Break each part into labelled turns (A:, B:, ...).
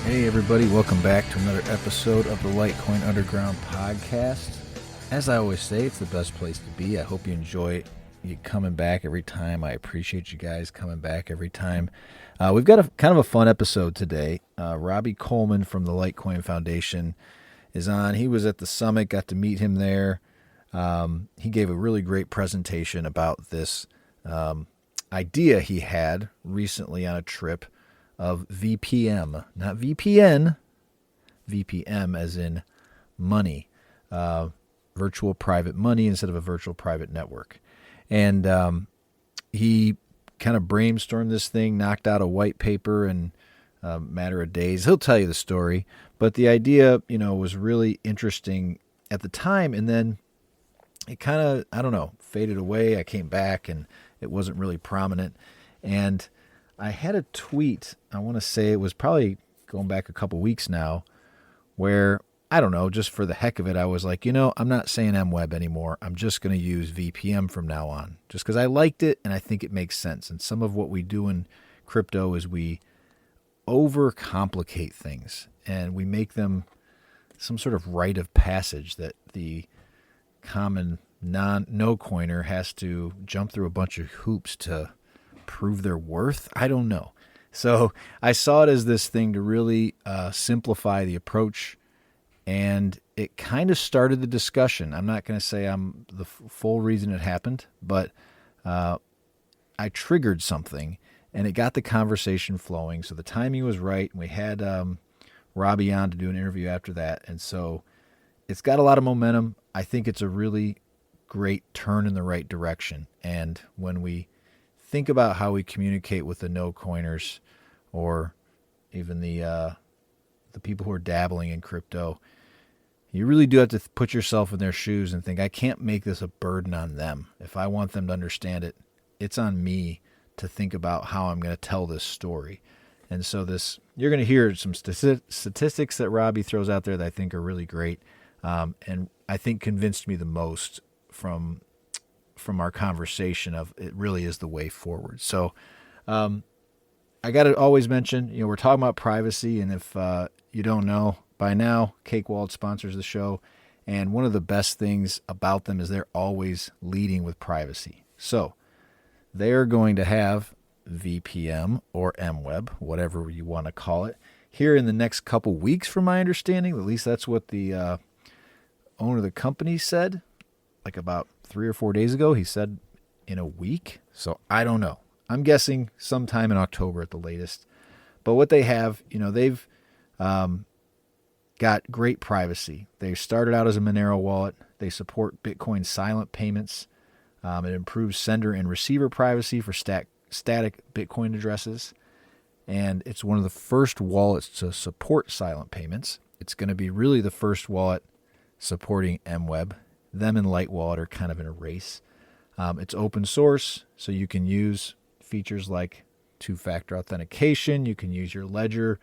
A: Hey everybody, welcome back to another episode of the Litecoin Underground podcast. As I always say, it's the best place to be. I hope you enjoy you coming back every time. I appreciate you guys coming back every time. We've got a kind of a fun episode today. Robbie Coleman from the Litecoin Foundation is on. He was at the summit, got to meet him there. He gave a really great presentation about this idea he had recently on a trip of VPM, not VPN, VPM as in money, virtual private money instead of a virtual private network. And he kind of brainstormed this thing, knocked out a white paper in a matter of days. He'll tell you the story, but the idea, was really interesting at the time. And then it kind of, faded away. I came back and it wasn't really prominent. And I had a tweet, I want to say it was probably going back a couple weeks now, where, just for the heck of it, I was like, I'm not saying MWeb anymore. I'm just going to use VPM from now on, just because I liked it and I think it makes sense. And some of what we do in crypto is we overcomplicate things and we make them some sort of rite of passage that the common no-coiner has to jump through a bunch of hoops to prove their worth. I don't know. So I saw it as this thing to really simplify the approach, and it kind of started the discussion. I'm not going to say I'm the full reason it happened, but I triggered something, and it got the conversation flowing. So the timing was right, and we had Robbie on to do an interview after that, and so it's got a lot of momentum. I think it's a really great turn in the right direction, and when we think about how we communicate with the no-coiners or even the people who are dabbling in crypto, you really do have to put yourself in their shoes and think, I can't make this a burden on them. If I want them to understand it, it's on me to think about how I'm going to tell this story. And so you're going to hear some statistics that Robbie throws out there that I think are really great, and I think convinced me the most from our conversation of it really is the way forward. So I got to always mention, we're talking about privacy. And if you don't know by now, Cake Wallet sponsors the show. And one of the best things about them is they're always leading with privacy. So they're going to have VPM or MWeb, whatever you want to call it, here in the next couple weeks, from my understanding. At least that's what the owner of the company said, like about 3 or 4 days ago. He said in a week. So I don't know. I'm guessing sometime in October at the latest. But what they have, they've got great privacy. They started out as a Monero wallet. They support Bitcoin silent payments. It improves sender and receiver privacy for static Bitcoin addresses. And it's one of the first wallets to support silent payments. It's going to be really the first wallet supporting MWeb. Them and Light Wallet are kind of in a race. It's open source, so you can use features like two-factor authentication. You can use your ledger.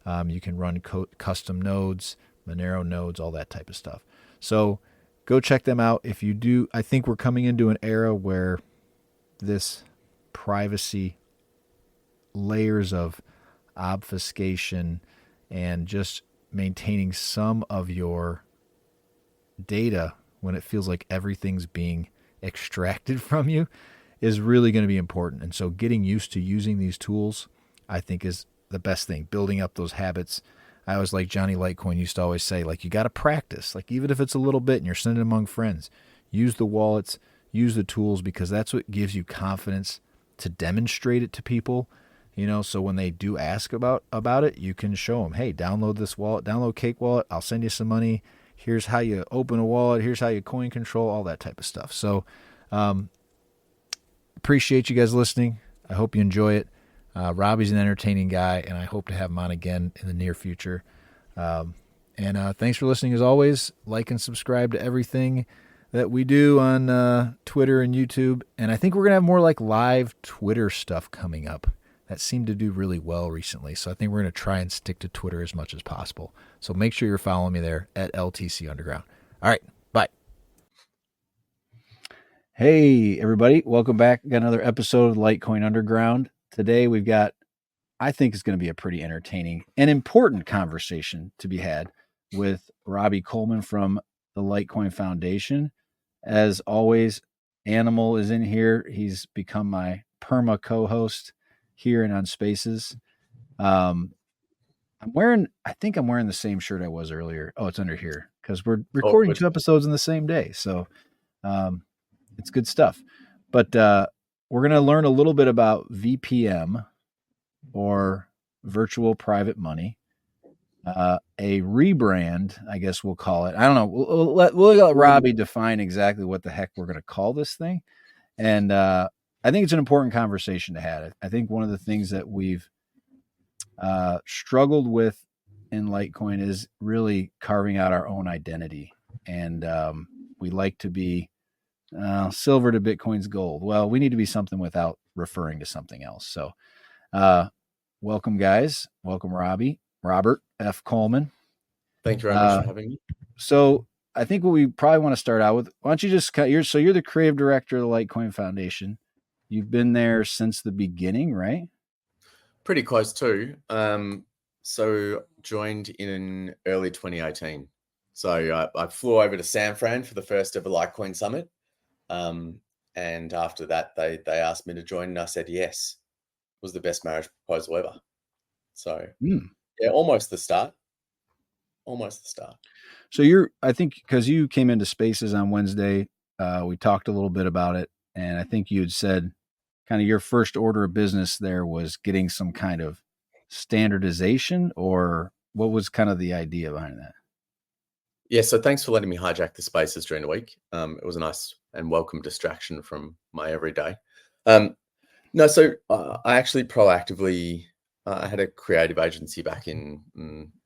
A: You can run custom nodes, Monero nodes, all that type of stuff. So go check them out. If you do, I think we're coming into an era where this privacy, layers of obfuscation, and just maintaining some of your data when it feels like everything's being extracted from you is really going to be important. And so getting used to using these tools, I think, is the best thing. Building up those habits. I always, like Johnny Litecoin used to always say, you got to practice. Even if it's a little bit and you're sending among friends, use the wallets, use the tools, because that's what gives you confidence to demonstrate it to people. So when they do ask about it, you can show them, hey, download this wallet, download Cake Wallet. I'll send you some money. Here's how you open a wallet. Here's how you coin control, all that type of stuff. So appreciate you guys listening. I hope you enjoy it. Robbie's an entertaining guy, and I hope to have him on again in the near future. And thanks for listening as always. Like and subscribe to everything that we do on Twitter and YouTube. And I think we're going to have more live Twitter stuff coming up. That seemed to do really well recently. So I think we're going to try and stick to Twitter as much as possible. So make sure you're following me there at LTC Underground. All right. Bye. Hey, everybody. Welcome back. Got another episode of Litecoin Underground. Today we've got I think is going to be a pretty entertaining and important conversation to be had with Robbie Coleman from the Litecoin Foundation. As always, Animal is in here. He's become my perma co-host here and on Spaces. I think I'm wearing the same shirt I was earlier. Oh, it's under here because we're recording 2 episodes in the same day. So it's good stuff. But we're going to learn a little bit about VPM, or virtual private money, a rebrand, I guess we'll call it. I don't know. We'll let Robbie define exactly what the heck we're going to call this thing. And I think it's an important conversation to have. I think one of the things that we've struggled with in Litecoin is really carving out our own identity. And we like to be silver to Bitcoin's gold. Well, we need to be something without referring to something else. So welcome, guys. Welcome, Robert F. Coleman.
B: Thank you very much for having me.
A: So I think what we probably want to start out with, why don't you just you're the creative director of the Litecoin Foundation. You've been there since the beginning, right?
B: Pretty close too. So joined in early 2018. So I flew over to San Fran for the first ever Litecoin Summit. And after that, they asked me to join, and I said yes. It was the best marriage proposal ever. So yeah, almost the start.
A: So I think because you came into Spaces on Wednesday, we talked a little bit about it, and I think you had said kind of your first order of business there was getting some kind of standardization, or what was kind of the idea behind that?
B: Yeah, so thanks for letting me hijack the Spaces during the week. It was a nice and welcome distraction from my everyday. No, so I actually proactively, I had a creative agency back in,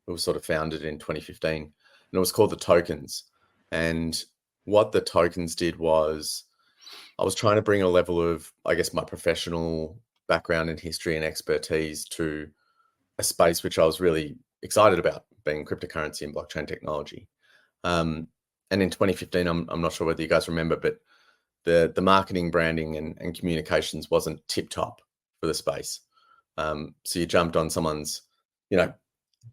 B: it was sort of founded in 2015, and it was called The Tokens. And what The Tokens did was, I was trying to bring a level of, I guess, my professional background in history and expertise to a space which I was really excited about, being cryptocurrency and blockchain technology. And in 2015, I'm not sure whether you guys remember, but the marketing, branding, and communications wasn't tip top for the space. So you jumped on someone's,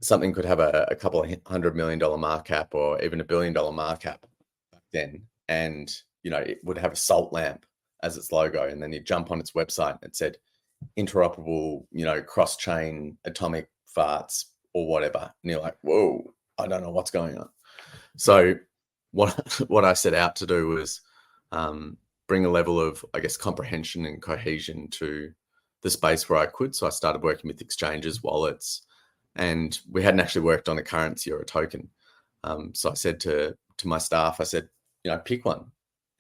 B: something could have a couple of $100 million market cap or even $1 billion market cap back then, and it would have a salt lamp as its logo, and then you jump on its website and it said interoperable, cross-chain atomic farts or whatever, and you're like, whoa, I don't know what's going on. So what I set out to do was bring a level of, I guess, comprehension and cohesion to the space where I could. So I started working with exchanges, wallets, and we hadn't actually worked on a currency or a token. So I said to my staff, I said, pick one.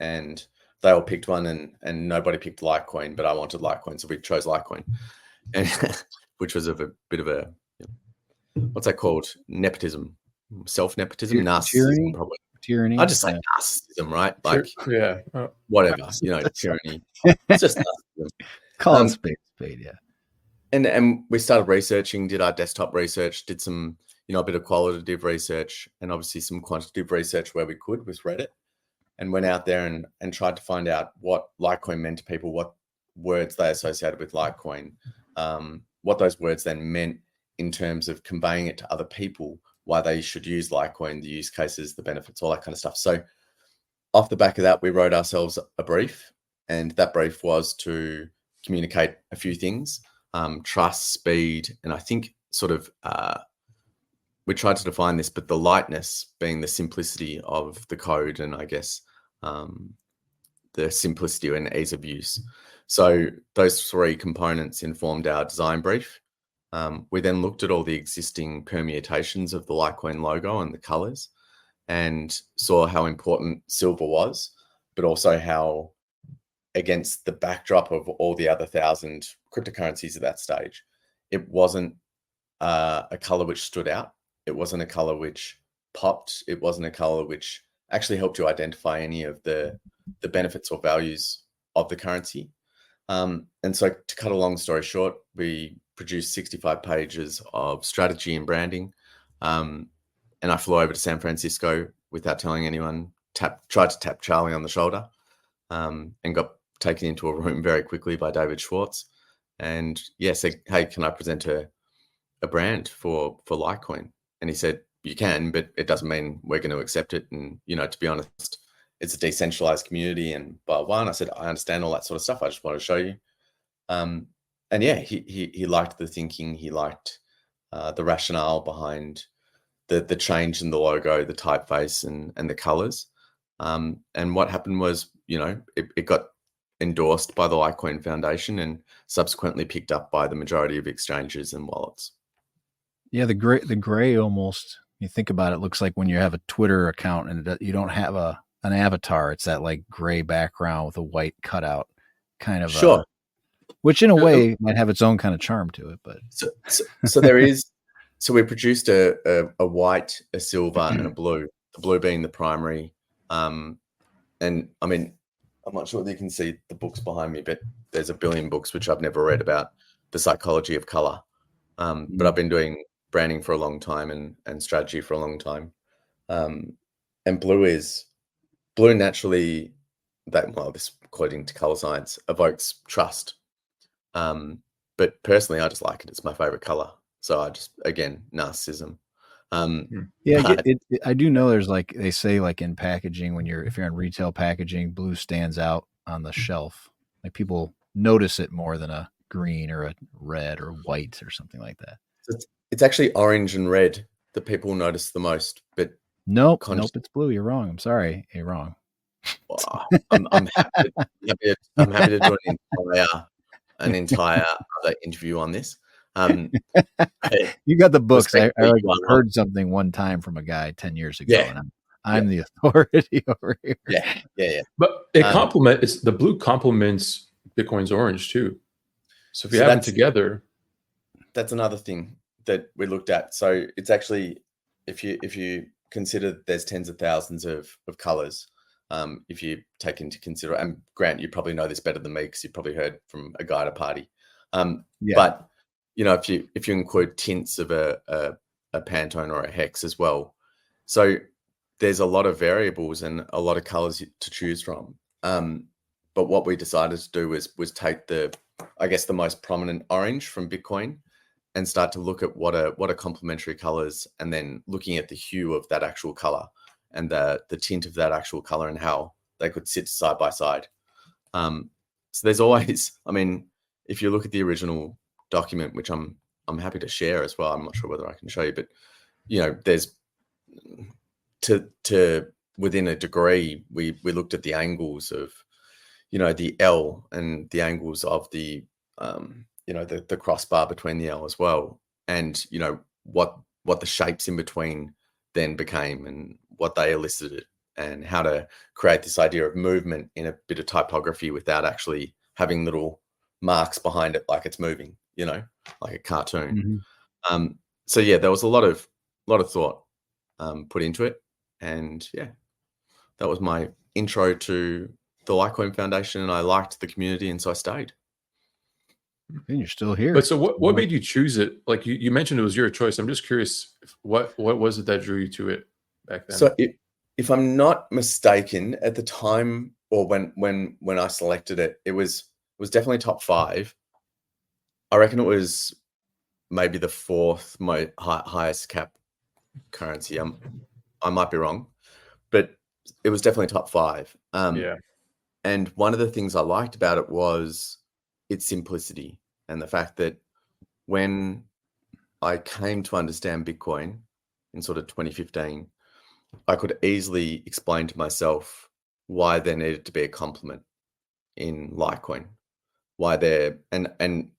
B: And they all picked one, and nobody picked Litecoin, but I wanted Litecoin, so we chose Litecoin, and which was a bit of a, what's that called? Nepotism, self-nepotism, narcissism, probably.
A: Tyranny.
B: I just say narcissism, right? Like, whatever, tyranny. It's just narcissism.
A: Call it spade, yeah.
B: And we started researching, did our desktop research, did some, a bit of qualitative research, and obviously some quantitative research where we could with Reddit, and went out there and tried to find out what Litecoin meant to people, what words they associated with Litecoin, what those words then meant in terms of conveying it to other people, why they should use Litecoin, the use cases, the benefits, all that kind of stuff. So off the back of that, we wrote ourselves a brief, and that brief was to communicate a few things, trust, speed, and I think sort of we tried to define this, but the lightness being the simplicity of the code, and I guess the simplicity and ease of use. So those three components informed our design brief. We then looked at all the existing permutations of the Litecoin logo and the colors, and saw how important silver was, but also how, against the backdrop of all the other 1,000 cryptocurrencies at that stage, it wasn't a color which stood out. It wasn't a color which popped. It wasn't a color which actually helped you identify any of the benefits or values of the currency. And so, to cut a long story short, we produced 65 pages of strategy and branding. And I flew over to San Francisco without telling anyone, tried to tap Charlie on the shoulder, and got taken into a room very quickly by David Schwartz. and said, "Hey, can I present a brand for Litecoin?" And he said, "You can, but it doesn't mean we're going to accept it. And to be honest, it's a decentralized community and blah blah." And I said, "I understand all that sort of stuff. I just want to show you." And he liked the thinking. He liked the rationale behind the change in the logo, the typeface, and the colors. And what happened was, it got endorsed by the Litecoin Foundation and subsequently picked up by the majority of exchanges and wallets.
A: Yeah, the gray almost, you think about it, looks like when you have a Twitter account and you don't have an avatar. It's that like gray background with a white cutout kind of
B: Sure.
A: Which in a way might have its own kind of charm to it, but
B: so there is. So we produced a white, a silver, and a blue. The blue being the primary. And I mean, I'm not sure whether you can see the books behind me, but there's a billion books which I've never read about the psychology of color. But I've been doing branding for a long time and strategy for a long time. And blue naturally, this according to color science, evokes trust. But personally, I just like it. It's my favorite color. So I just, again, narcissism.
A: I do know there's like, they say like in packaging, if you're in retail packaging, blue stands out on the shelf. Like people notice it more than a green or a red or white or something like that.
B: So it's actually orange and red that people notice the most. But
A: nope, it's blue. You're wrong. I'm sorry, you're wrong.
B: I'm happy to do an entire other interview on this.
A: You got the books. I heard something one time from a guy 10 years ago, and I'm the authority over here.
B: Yeah.
C: But the blue complements Bitcoin's orange too. So if you have them together,
B: that's another thing that we looked at. So it's actually, if you consider there's tens of thousands of colors, if you take into consideration, and Grant, you probably know this better than me because you probably heard from a guy at a party. But if you include tints of a Pantone or a hex as well, so there's a lot of variables and a lot of colors to choose from. But what we decided to do was take the most prominent orange from Bitcoin and start to look at what are complementary colors, and then looking at the hue of that actual color and the tint of that actual color and how they could sit side by side. So there's always, if you look at the original document, which I'm happy to share as well. I'm not sure whether I can show you, but there's to within a degree, we looked at the angles of the L and the angles of the the crossbar between the L as well, and what the shapes in between then became and what they elicited, and how to create this idea of movement in a bit of typography without actually having little marks behind it like it's moving, like a cartoon. So there was a lot of thought put into it, and that was my intro to the Litecoin Foundation, and I liked the community, and so I stayed.
A: And you're still here.
C: But so what made you choose it? Like you mentioned it was your choice. I'm just curious, what was it that drew you to it back then?
B: So if I'm not mistaken, at the time, or when I selected it, it was definitely top 5. I reckon it was maybe the 4th highest cap currency. I might be wrong, but it was definitely top 5. And one of the things I liked about it was its simplicity, and the fact that when I came to understand Bitcoin in sort of 2015, I could easily explain to myself why there needed to be a complement in Litecoin, why there, and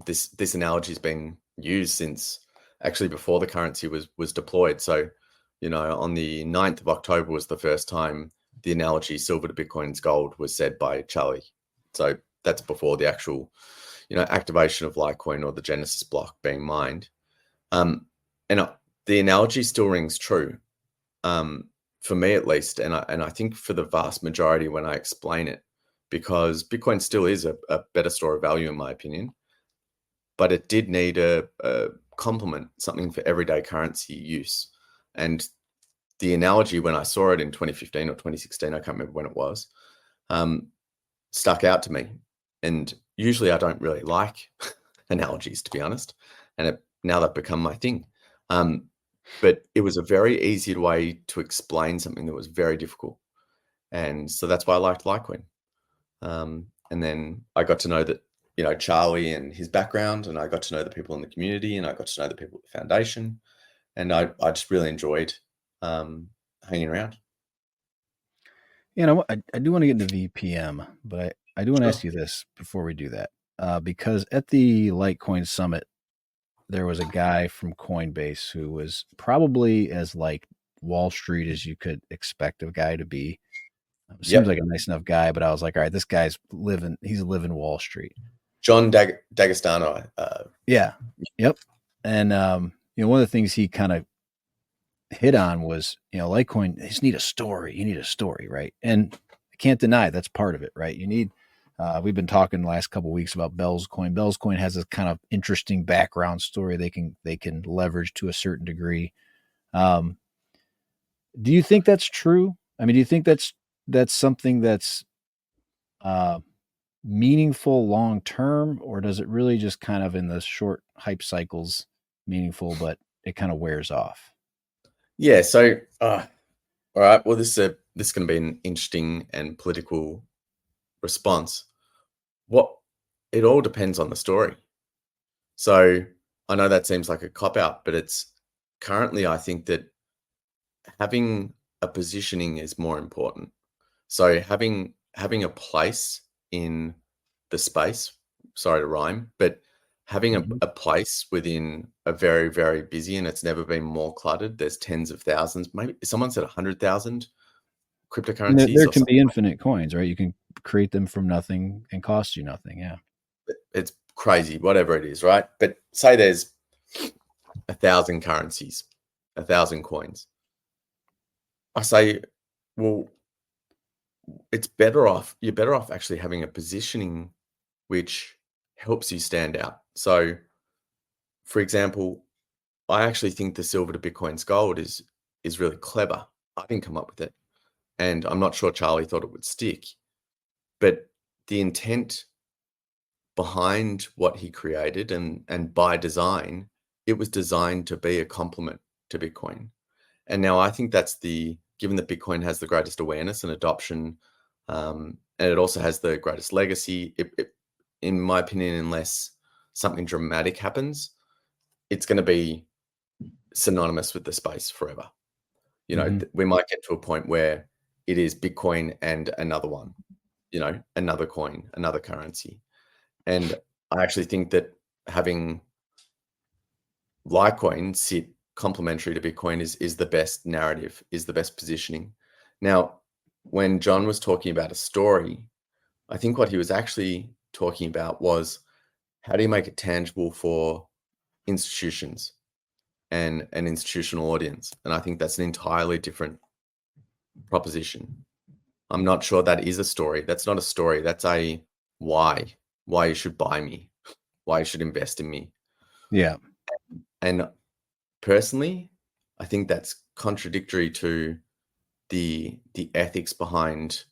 B: this analogy has been used since actually before the currency was deployed. So on the 9th of October was the first time the analogy silver to Bitcoin's gold was said by Charlie. So that's before the actual activation of Litecoin or the Genesis block being mined. And the analogy still rings true, for me at least, and I think for the vast majority when I explain it, because Bitcoin still is a better store of value in my opinion, but it did need a complement, something for everyday currency use. And the analogy, when I saw it in 2015 or 2016, I can't remember when it was, stuck out to me. And usually I don't really like analogies, to be honest, and now they've become my thing. But it was a very easy way to explain something that was very difficult, and so that's why I liked Litecoin. And then I got to know that, Charlie and his background, and I got to know the people in the community, and I got to know the people at the foundation, and I just really enjoyed hanging around.
A: I do want to get into VPM, but I do want to ask you this before we do that, because at the Litecoin Summit, there was a guy from Coinbase who was probably as like Wall Street as you could expect a guy to be. Seems like a nice enough guy, but I was like, all right, this guy's he's living Wall Street.
B: John D'Agostino.
A: Yeah. Yep. And, one of the things he kind of hit on was, Litecoin, you just need a story. You need a story, right? And I can't deny that's part of it, right? You need, we've been talking the last couple of weeks about Bell's Coin. Bell's Coin has this kind of interesting background story they can leverage to a certain degree. Do you think that's true? I mean, do you think that's something that's meaningful long term, or does it really just kind of in the short hype cycles meaningful, but it kind of wears off?
B: Yeah. So, all right. Well, this is going to be an interesting and political response. It all depends on the story. So I know that seems like a cop out, but it's currently, I think that having a positioning is more important. So having a place in the space, sorry to rhyme, but having a place within a very, very busy, and it's never been more cluttered. There's tens of thousands, maybe someone said 100,000 cryptocurrencies.
A: There can be infinite coins, right? You can create them from nothing and cost you nothing. Yeah.
B: It's crazy, whatever it is, right? But say there's 1,000 currencies, 1,000 coins. I say, well, you're better off actually having a positioning which helps you stand out. So, for example, I actually think the silver to Bitcoin's gold is really clever. I didn't come up with it, and I'm not sure Charlie thought it would stick, but the intent behind what he created, and by design, it was designed to be a complement to Bitcoin. And now I think that's given that Bitcoin has the greatest awareness and adoption, and it also has the greatest legacy, in my opinion, unless something dramatic happens, it's going to be synonymous with the space forever. We might get to a point where it is Bitcoin and another one, another coin, another currency. And I actually think that having Litecoin sit complementary to Bitcoin is the best narrative, is the best positioning. Now, when John was talking about a story, I think what he was actually talking about was, how do you make it tangible for institutions and an institutional audience? And I think that's an entirely different proposition. I'm not sure that is a story. That's not a story. That's a why you should buy me, why you should invest in me.
A: Yeah.
B: And personally, I think that's contradictory to the ethics behind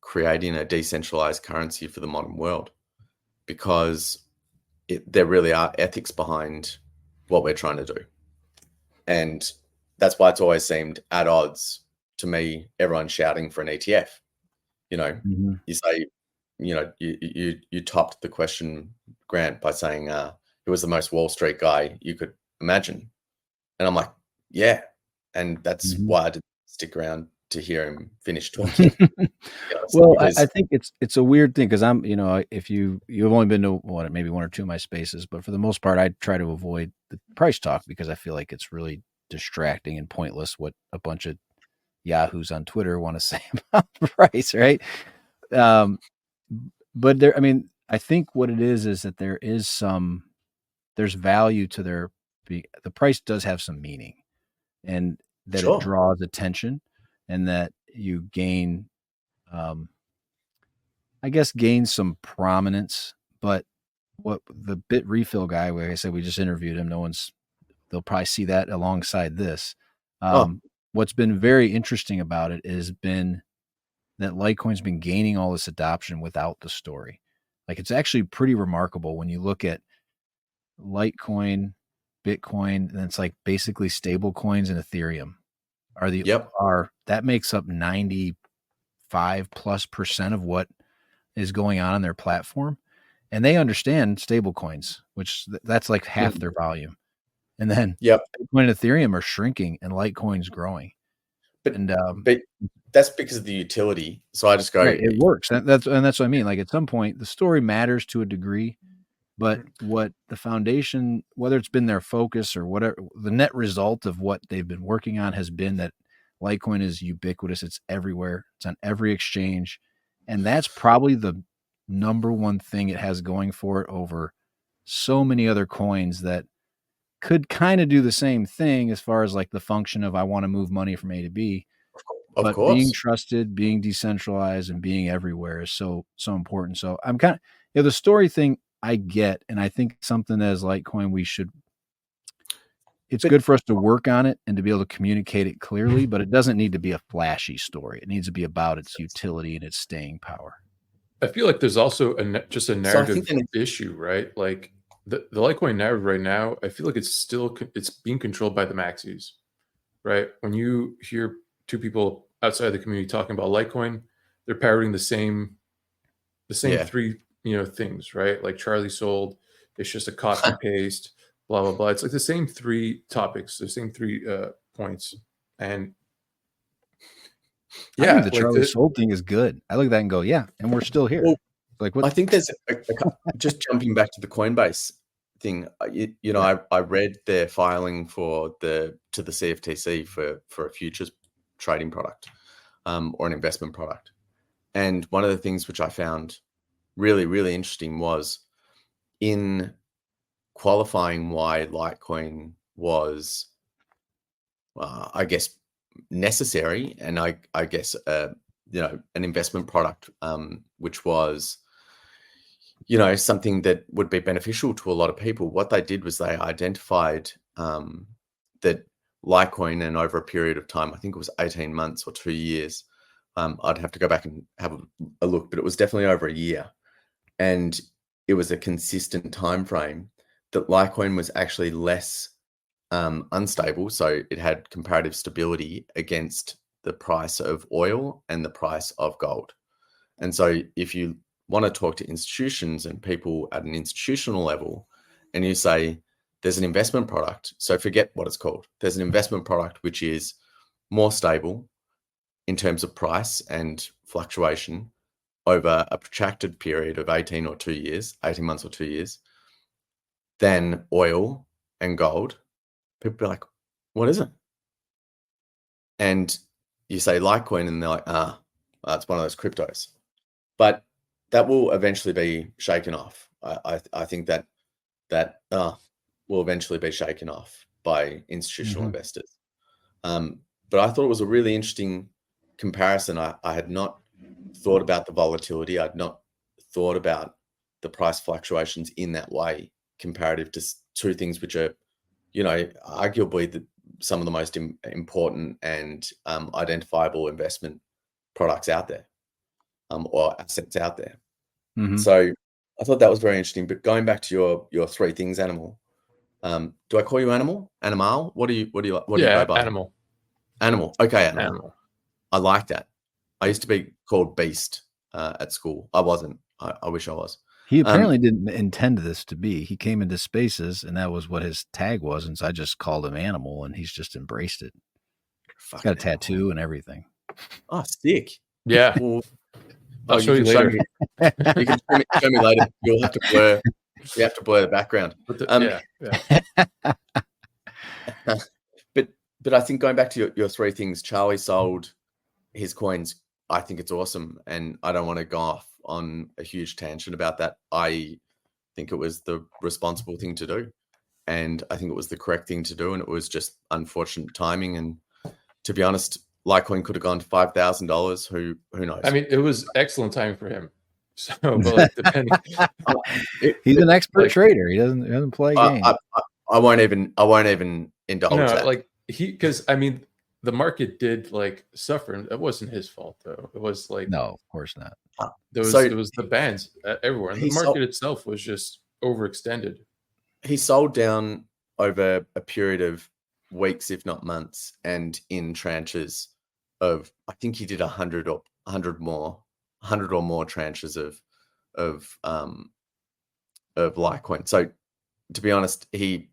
B: creating a decentralized currency for the modern world, because there really are ethics behind what we're trying to do. And that's why it's always seemed at odds to me, everyone shouting for an ETF. You say, you topped the question, Grant, by saying he was the most Wall Street guy you could imagine. And I'm like, yeah. And that's why I didn't stick around to hear him finish talking.
A: Well, I think it's a weird thing, because I'm, if you've only been to maybe one or two of my spaces, but for the most part, I try to avoid the price talk, because I feel like it's really distracting and pointless what a bunch of yahoos on Twitter want to say about price, right? But I think what it is that there's value to the price does have some meaning, and that it draws attention, and that you gain, gain some prominence. But what the Bit Refill guy, like I said, we just interviewed him. They'll probably see that alongside this. What's been very interesting about it has been that Litecoin's been gaining all this adoption without the story. Like, it's actually pretty remarkable when you look at Litecoin, Bitcoin, and it's like basically stable coins and Ethereum that makes up 95+% of what is going on their platform. And they understand stable coins, which that's like half their volume. And then Bitcoin and Ethereum are shrinking and Litecoin's growing.
B: But that's because of the utility. So I just go,
A: right, it works. That's what I mean. Like, at some point, the story matters to a degree, but what the foundation, whether it's been their focus or whatever, the net result of what they've been working on has been that Litecoin is ubiquitous. It's everywhere. It's on every exchange. And that's probably the number one thing it has going for it over so many other coins that could kind of do the same thing as far as like the function of I want to move money from A to B.
B: Of course.
A: Being trusted, being decentralized, and being everywhere is so important. So I'm kind of, the story thing I get, and I think something as Litecoin it's good for us to work on it and to be able to communicate it clearly, but it doesn't need to be a flashy story. It needs to be about its utility and its staying power.
C: I feel like there's also just a narrative issue, right? Like the Litecoin narrative right now, I feel like it's being controlled by the maxis, right? When you hear two people outside the community talking about Litecoin, they're parroting the same three things, right? Like Charlie sold, it's just a copy paste, blah blah blah. It's like the same three topics, the same three points, and
A: I think the Charlie sold thing is good. I look at that and go, yeah, and we're still here.
B: Well,
A: like, what?
B: I think there's just jumping back to the Coinbase thing. I read their filing to the CFTC for a futures trading product or an investment product, and one of the things which I found really, really interesting was in qualifying why Litecoin was, I guess, necessary, and I guess an investment product, which was something that would be beneficial to a lot of people. What they did was they identified that Litecoin, and over a period of time, I think it was 18 months or 2 years, I'd have to go back and have a look, but it was definitely over a year, and it was a consistent time frame that Litecoin was actually less unstable, so it had comparative stability against the price of oil and the price of gold. And so if you want to talk to institutions and people at an institutional level, and you say there's an investment product, so forget what it's called, there's an investment product which is more stable in terms of price and fluctuation over a protracted period of 18 months or 2 years than oil and gold, people be like, what is it? And you say Litecoin, and they're like, it's one of those cryptos. But that will eventually be shaken off. I think that will eventually be shaken off by institutional investors. But I thought it was a really interesting comparison. I had not thought about the volatility. I'd not thought about the price fluctuations in that way, comparative to two things which are, arguably some of the most important and identifiable investment products out there, or assets out there. So I thought that was very interesting. But going back to your three things, Animal. Do I call you Animal? Animal? What do you go by?
C: Animal.
B: Animal. Okay, Animal. I like that. I used to be called Beast at school. I wasn't. I wish I was.
A: He apparently didn't intend this to be. He came into Spaces, and that was what his tag was, and so I just called him Animal, and he's just embraced it. He's got a tattoo and everything.
B: Oh, sick.
C: Yeah.
B: Well,
C: I'll show you later.
B: You can show me later. You'll have to blur. You have to blur the background. But I think going back to your three things, Charlie sold his coins. I think it's awesome, and I don't want to go off on a huge tangent about that. I think it was the responsible thing to do, and I think it was the correct thing to do, and it was just unfortunate timing. And to be honest, Litecoin could have gone to $5,000. Who knows?
C: I mean, it was excellent timing for him. So, but depending,
A: he's an expert trader. He doesn't play games.
B: I won't even indulge that.
C: Like because I mean, the market did like suffer. It wasn't his fault though. It was like,
A: no, of course not.
C: It was the bans everywhere, and the market itself was just overextended.
B: He sold down over a period of weeks, if not months, and in tranches of, I think he did 100 or more tranches of Litecoin. So to be honest, he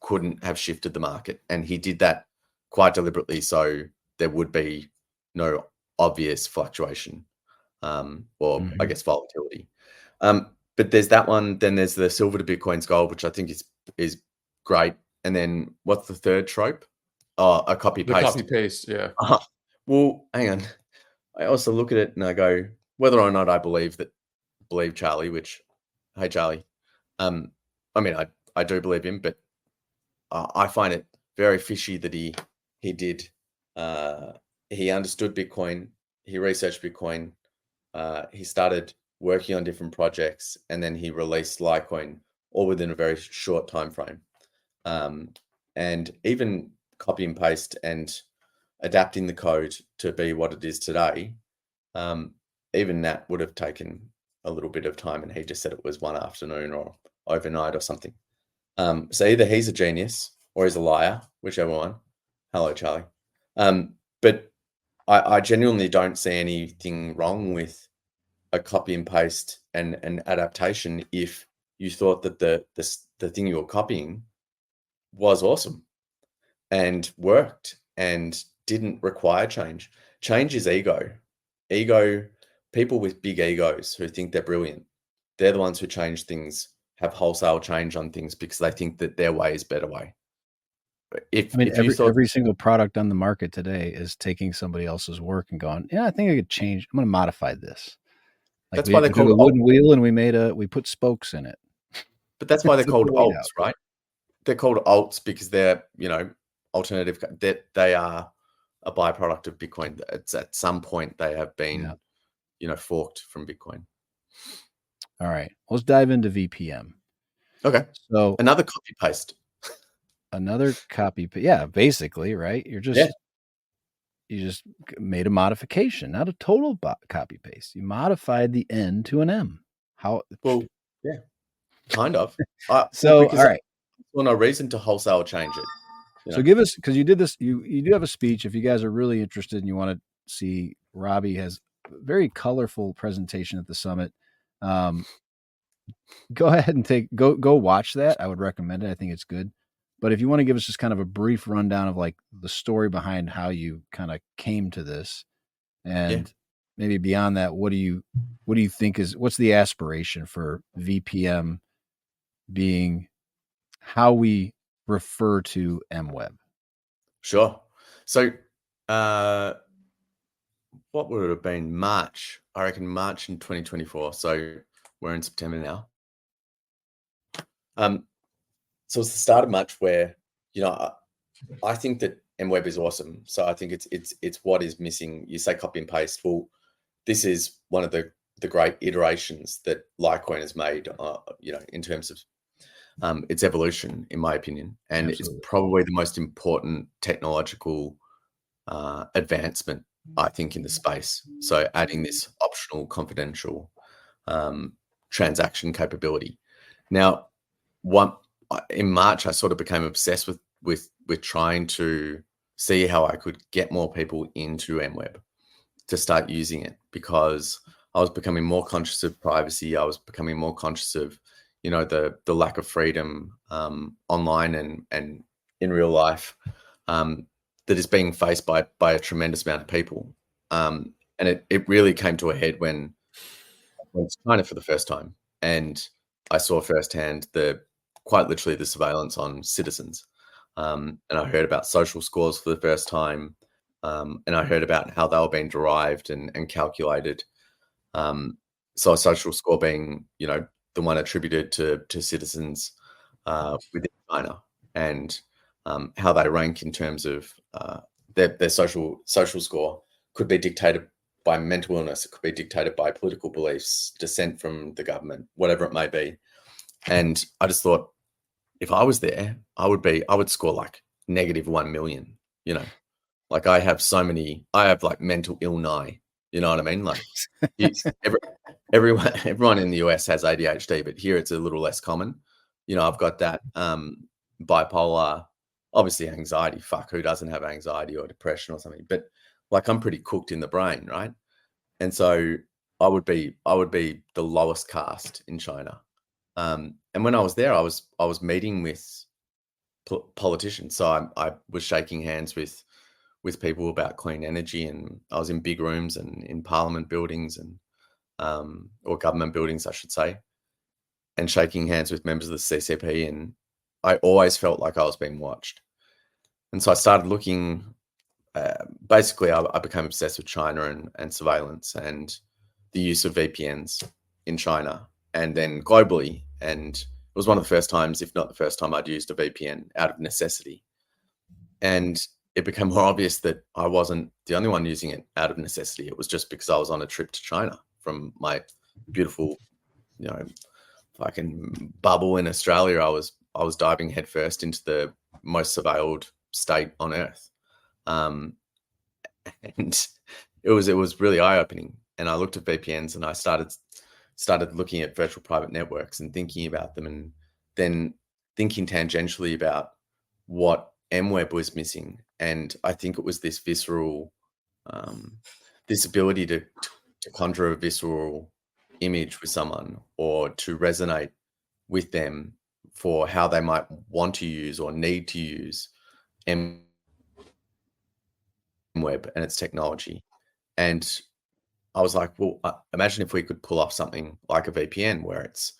B: couldn't have shifted the market, and he did that quite deliberately so there would be no obvious fluctuation or I guess volatility. But there's that one. Then there's the silver to Bitcoin's gold, which I think is great. And then what's the third trope? Oh, a copy paste.
C: The copy paste, yeah.
B: Well, hang on. I also look at it and I go, whether or not I believe Charlie, which, hey Charlie, I mean, I do believe him, but I find it very fishy that he did. He understood Bitcoin. He researched Bitcoin. He started working on different projects, and then he released Litecoin all within a very short time frame. And even copy and paste and adapting the code to be what it is today, even that would have taken a little bit of time, and he just said it was one afternoon or overnight or something. So either he's a genius or he's a liar, whichever one. Hello, Charlie. But I genuinely don't see anything wrong with a copy and paste and an adaptation if you thought that the thing you were copying was awesome and worked and didn't require change. Change is ego. People with big egos who think they're brilliant, they're the ones who change things, have wholesale change on things because they think that their way is better way.
A: Every single product on the market today is taking somebody else's work and going, yeah, I think I could change. I'm going to modify this. Like
B: that's why they call
A: it a wooden wheel, and we put spokes in it.
B: But that's why they're called alts, right? They're called alts because they're, alternative. They are a byproduct of Bitcoin. It's at some point they have been, forked from Bitcoin.
A: All right, let's dive into VPM.
B: Okay.
A: So
B: another copy paste.
A: Another copy. Yeah, basically, right? You just made a modification, not a total copy paste. You modified the N to an M. How?
B: Well, yeah, kind of.
A: All right.
B: Well, no reason to wholesale change it.
A: So give us, because you did this, you do have a speech. If you guys are really interested and you want to see, Robbie has a very colorful presentation at the summit. Go ahead and go watch that. I would recommend it. I think it's good. But if you want to give us just kind of a brief rundown of like the story behind how you kind of came to this, and maybe beyond that, what do you think what's the aspiration for VPM being how we refer to MWeb?
B: Sure. So, what would it have been? March, I reckon March in 2024. So we're in September now. So it's the start of March where, I think that MWeb is awesome. So I think it's what is missing. You say copy and paste. Well, this is one of the great iterations that Litecoin has made, in terms of its evolution, in my opinion. And
A: Absolutely.
B: It's probably the most important technological advancement, I think, in the space. So adding this optional confidential transaction capability. Now, in March, I sort of became obsessed with trying to see how I could get more people into MWeb to start using it, because I was becoming more conscious of privacy. I was becoming more conscious of, the lack of freedom online and in real life that is being faced by a tremendous amount of people. And it really came to a head when I went to China for the first time, and I saw firsthand quite literally the surveillance on citizens. And I heard about social scores for the first time. And I heard about how they were being derived and calculated. So a social score being, the one attributed to citizens within China, and how they rank in terms of their social score could be dictated by mental illness. It could be dictated by political beliefs, dissent from the government, whatever it may be. And I just thought, if I was there, I would score like -1 million, Like I have like mental illness. You know what I mean? Like everyone in the US has ADHD, but here it's a little less common. You know, I've got that bipolar, obviously anxiety. Fuck, who doesn't have anxiety or depression or something? But like I'm pretty cooked in the brain, right? And so I would be the lowest caste in China. And when I was there, I was meeting with politicians. So I was shaking hands with people about clean energy, and I was in big rooms and in parliament buildings and or government buildings, I should say, and shaking hands with members of the CCP. And I always felt like I was being watched. And so I started looking. Basically, I became obsessed with China and surveillance and the use of VPNs in China and then globally. And it was one of the first times, if not the first time, I'd used a VPN out of necessity. And it became more obvious that I wasn't the only one using it out of necessity. It was just because I was on a trip to China from my beautiful, you know, fucking bubble in Australia. I was diving headfirst into the most surveilled state on earth. And it was really eye-opening. And I looked at VPNs and I started looking at virtual private networks and thinking about them, and then thinking tangentially about what MWeb was missing. And I think it was this visceral, this ability to conjure a visceral image with someone or to resonate with them for how they might want to use or need to use MWeb and its technology. And I was like, well, imagine if we could pull off something like a VPN where it's,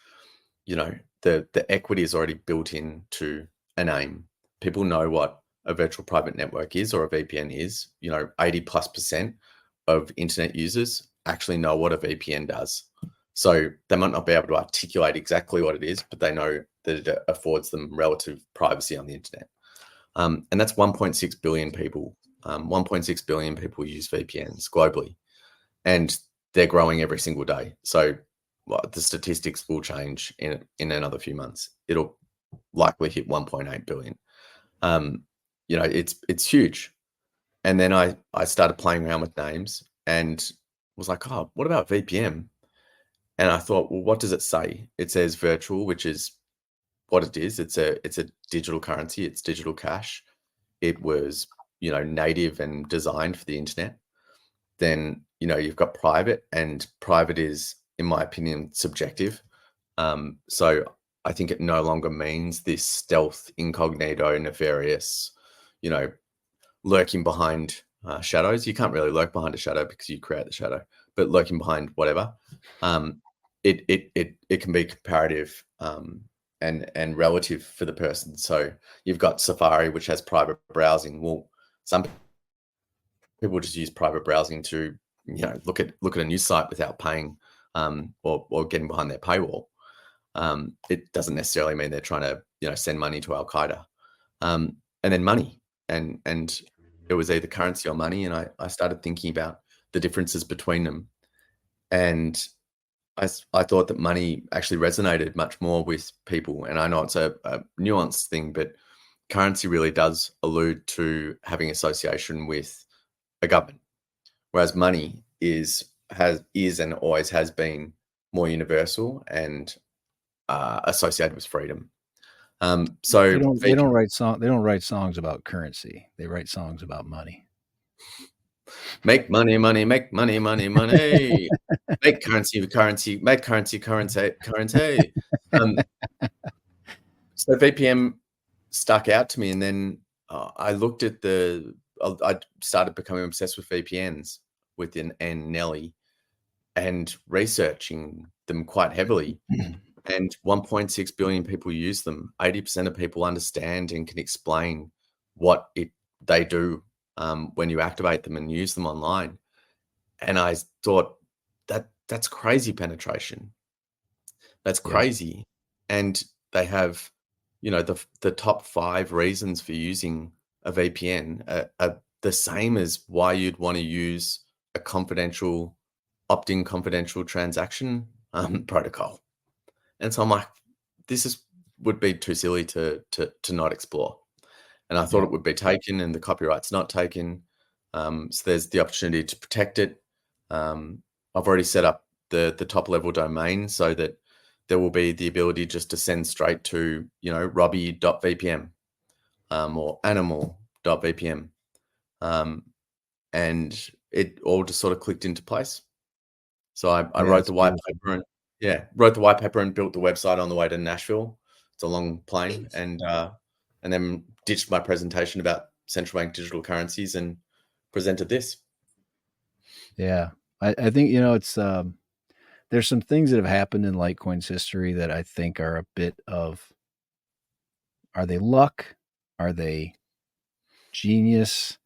B: you know, the equity is already built into a name. People know what a virtual private network is or a VPN is. You know, 80+% of internet users actually know what a VPN does. So they might not be able to articulate exactly what it is, but they know that it affords them relative privacy on the internet. And that's 1.6 billion people. 1.6 billion people use VPNs globally, and they're growing every single day. So the statistics will change in another few months. It'll likely hit 1.8 billion. You know, it's huge. And then I started playing around with names and was like, oh, what about VPM? And I thought, well, what does it say? It says virtual, which is what it is. It's a digital currency. It's digital cash. It was, you know, native and designed for the internet. Then, you know, you've got private, and private is, in my opinion, subjective. So I think it no longer means this stealth, incognito, nefarious, you know, lurking behind shadows. You can't really lurk behind a shadow because you create the shadow, but lurking behind whatever. It can be comparative and relative for the person. So you've got Safari, which has private browsing. Well, some people just use private browsing to, you know, look at a news site without paying or getting behind their paywall. It doesn't necessarily mean they're trying to, you know, send money to Al Qaeda. And then money, and it was either currency or money. And I started thinking about the differences between them, and I thought that money actually resonated much more with people. And I know it's a nuanced thing, but currency really does allude to having association with a government, whereas money is and always has been more universal and associated with freedom. So
A: they don't write songs about currency. They write songs about money.
B: Make money, money, make money, money, money. Make currency, currency, make currency, currency, currency. So VPM stuck out to me, and then I looked at I started becoming obsessed with VPNs within Nelly and researching them quite heavily. And 1.6 billion people use them. 80% of people understand and can explain what they do when you activate them and use them online. And I thought that's crazy penetration. That's crazy. Yeah. And they have, you know, the top 5 reasons for using a VPN are the same as why you'd want to use a confidential, opt-in confidential transaction protocol. And so I'm like, this would be too silly to not explore. And I thought it would be taken, and the copyright's not taken. So there's the opportunity to protect it. I've already set up the top level domain so that there will be the ability just to send straight to, Robbie.vpm or animal.vpm. And it all just sort of clicked into place. So I wrote the white paper and built the website on the way to Nashville. It's a long plane, and then ditched my presentation about central bank digital currencies and presented this.
A: Yeah, I think it's there's some things that have happened in Litecoin's history that I think are a bit of, are they luck? Are they genius?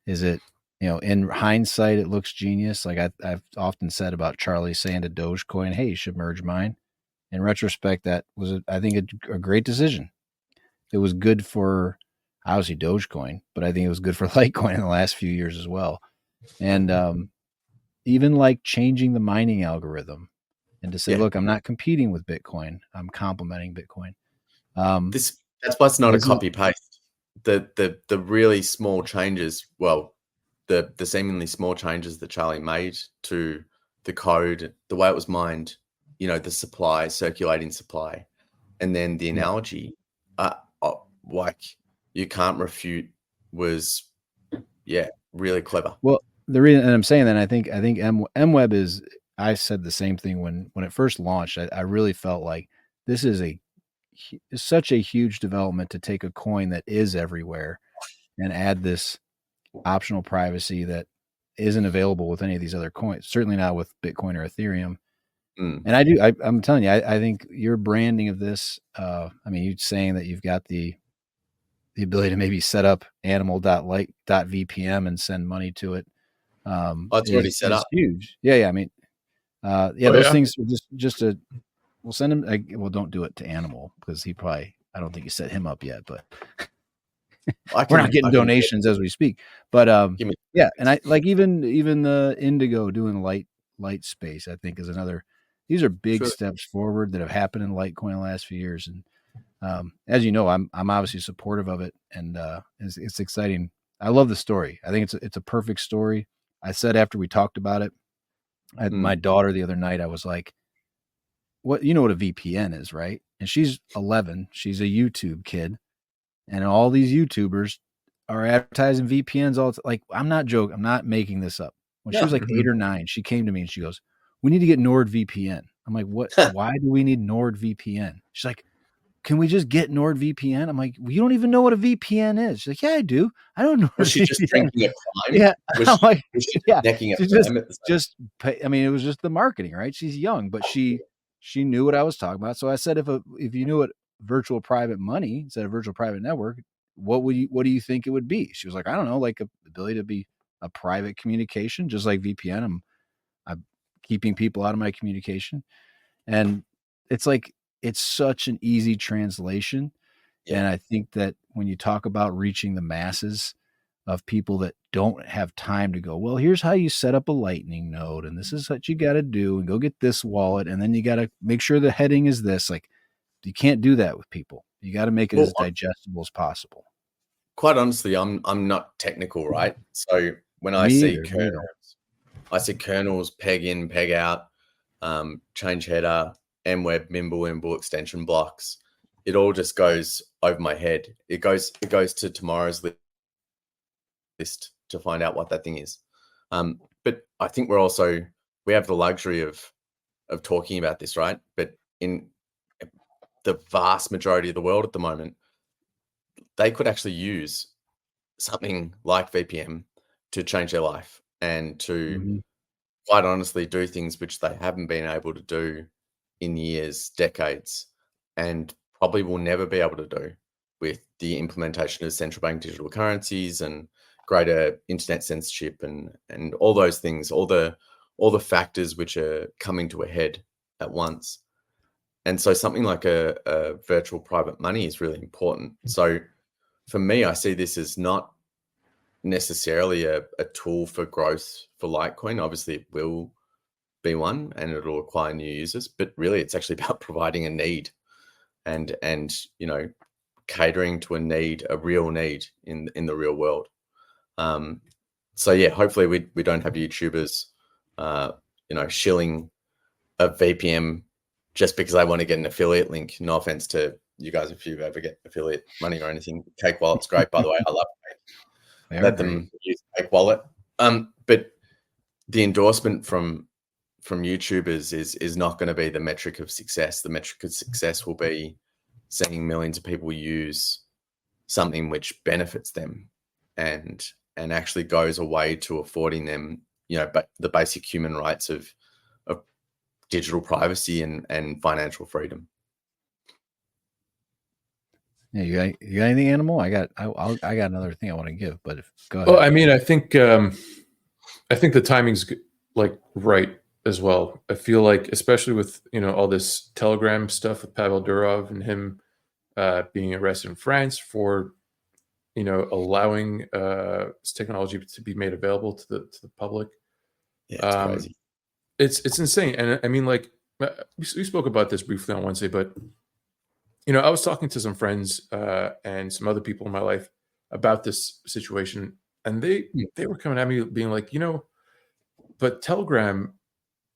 A: Is it, in hindsight, it looks genius. Like I've often said about Charlie saying to Dogecoin, hey, you should merge mine. In retrospect, that was, I think, a great decision. It was good for, obviously, Dogecoin, but I think it was good for Litecoin in the last few years as well. And even like changing the mining algorithm and to say, look, I'm not competing with Bitcoin. I'm complementing Bitcoin.
B: That's why it's not a copy paste. The really small changes, the seemingly small changes that Charlie made to the code, the way it was mined, the supply, circulating supply, and then the analogy, like you can't refute, was really clever.
A: Well, the reason, and I'm saying that, I think MWeb is, I said the same thing when it first launched. I really felt like this is such a huge development to take a coin that is everywhere and add this optional privacy that isn't available with any of these other coins. Certainly not with Bitcoin or Ethereum. And I'm telling you, I think your branding of this, you're saying that you've got the ability to maybe set up animal.vpm and send money to it.
B: It's already set up.
A: Huge. Yeah. Those things are just we'll send him. Don't do it to Animal because I don't think you set him up yet, but we're not getting donations as we speak. But and I like even the Indigo doing light space, I think, is another. These are big steps forward that have happened in Litecoin the last few years, and as you know, I'm obviously supportive of it, and it's exciting. I love the story. I think it's a perfect story. I said after we talked about it, my daughter the other night, I was like, what a VPN is, right? And she's 11. She's a YouTube kid. And all these YouTubers are advertising VPNs all like, I'm not joking. I'm not making this up. When she was like 8 or 9, she came to me and she goes, we need to get NordVPN. I'm like, what? Why do we need NordVPN? She's like, can we just get NordVPN? I'm like, well, you don't even know what a VPN is. She's like, yeah, I do. I don't know.
B: Was she just drinking a climb?
A: Yeah. I'm like, yeah.
B: Just
A: pay. I mean, it was just the marketing, right? She's young, but she knew what I was talking about. So I said, if you knew what virtual private money instead of virtual private network, what do you think it would be? She was like, I don't know, like a ability to be a private communication, just like VPN. I'm keeping people out of my communication. And it's like, it's such an easy translation. Yeah. And I think that when you talk about reaching the masses of people that don't have time to go, well, here's how you set up a Lightning node, and this is what you got to do, and go get this wallet, and then you got to make sure the heading is this. Like, you can't do that with people. You got to make it as digestible as possible.
B: Quite honestly, I'm not technical, right? So when I see kernels, peg in, peg out, change header, MWeb, Mimble extension blocks, it all just goes over my head. It goes to tomorrow's list to find out what that thing is. But I think we have the luxury of talking about this, right? But in the vast majority of the world at the moment, they could actually use something like VPM to change their life and to quite honestly do things which they haven't been able to do in years, decades, and probably will never be able to do with the implementation of central bank digital currencies and greater internet censorship and all those things, all the factors which are coming to a head at once. And so something like a virtual private money is really important. So for me, I see this as not necessarily a tool for growth for Litecoin. Obviously, it will be one and it'll acquire new users, but really it's actually about providing a need and catering to a real need in the real world. So yeah, hopefully we don't have YouTubers, shilling a VPM just because they want to get an affiliate link. No offense to you guys if you ever get affiliate money or anything. Cake Wallet's great, by the way. I love Cake. Let them use Cake Wallet. But the endorsement from YouTubers is not going to be the metric of success. The metric of success will be seeing millions of people use something which benefits them and actually goes away to affording them, but the basic human rights of digital privacy and financial freedom.
A: Yeah, you got anything, Animal? I got another thing I want to give, but go ahead.
C: Well, I mean, I think the timing's like right as well. I feel like, especially with all this Telegram stuff with Pavel Durov and him being arrested in France for allowing this technology to be made available to the public.
B: Yeah, it's crazy.
C: It's insane. And I mean, like, we spoke about this briefly on Wednesday, but I was talking to some friends and some other people in my life about this situation, and they were coming at me being like, but Telegram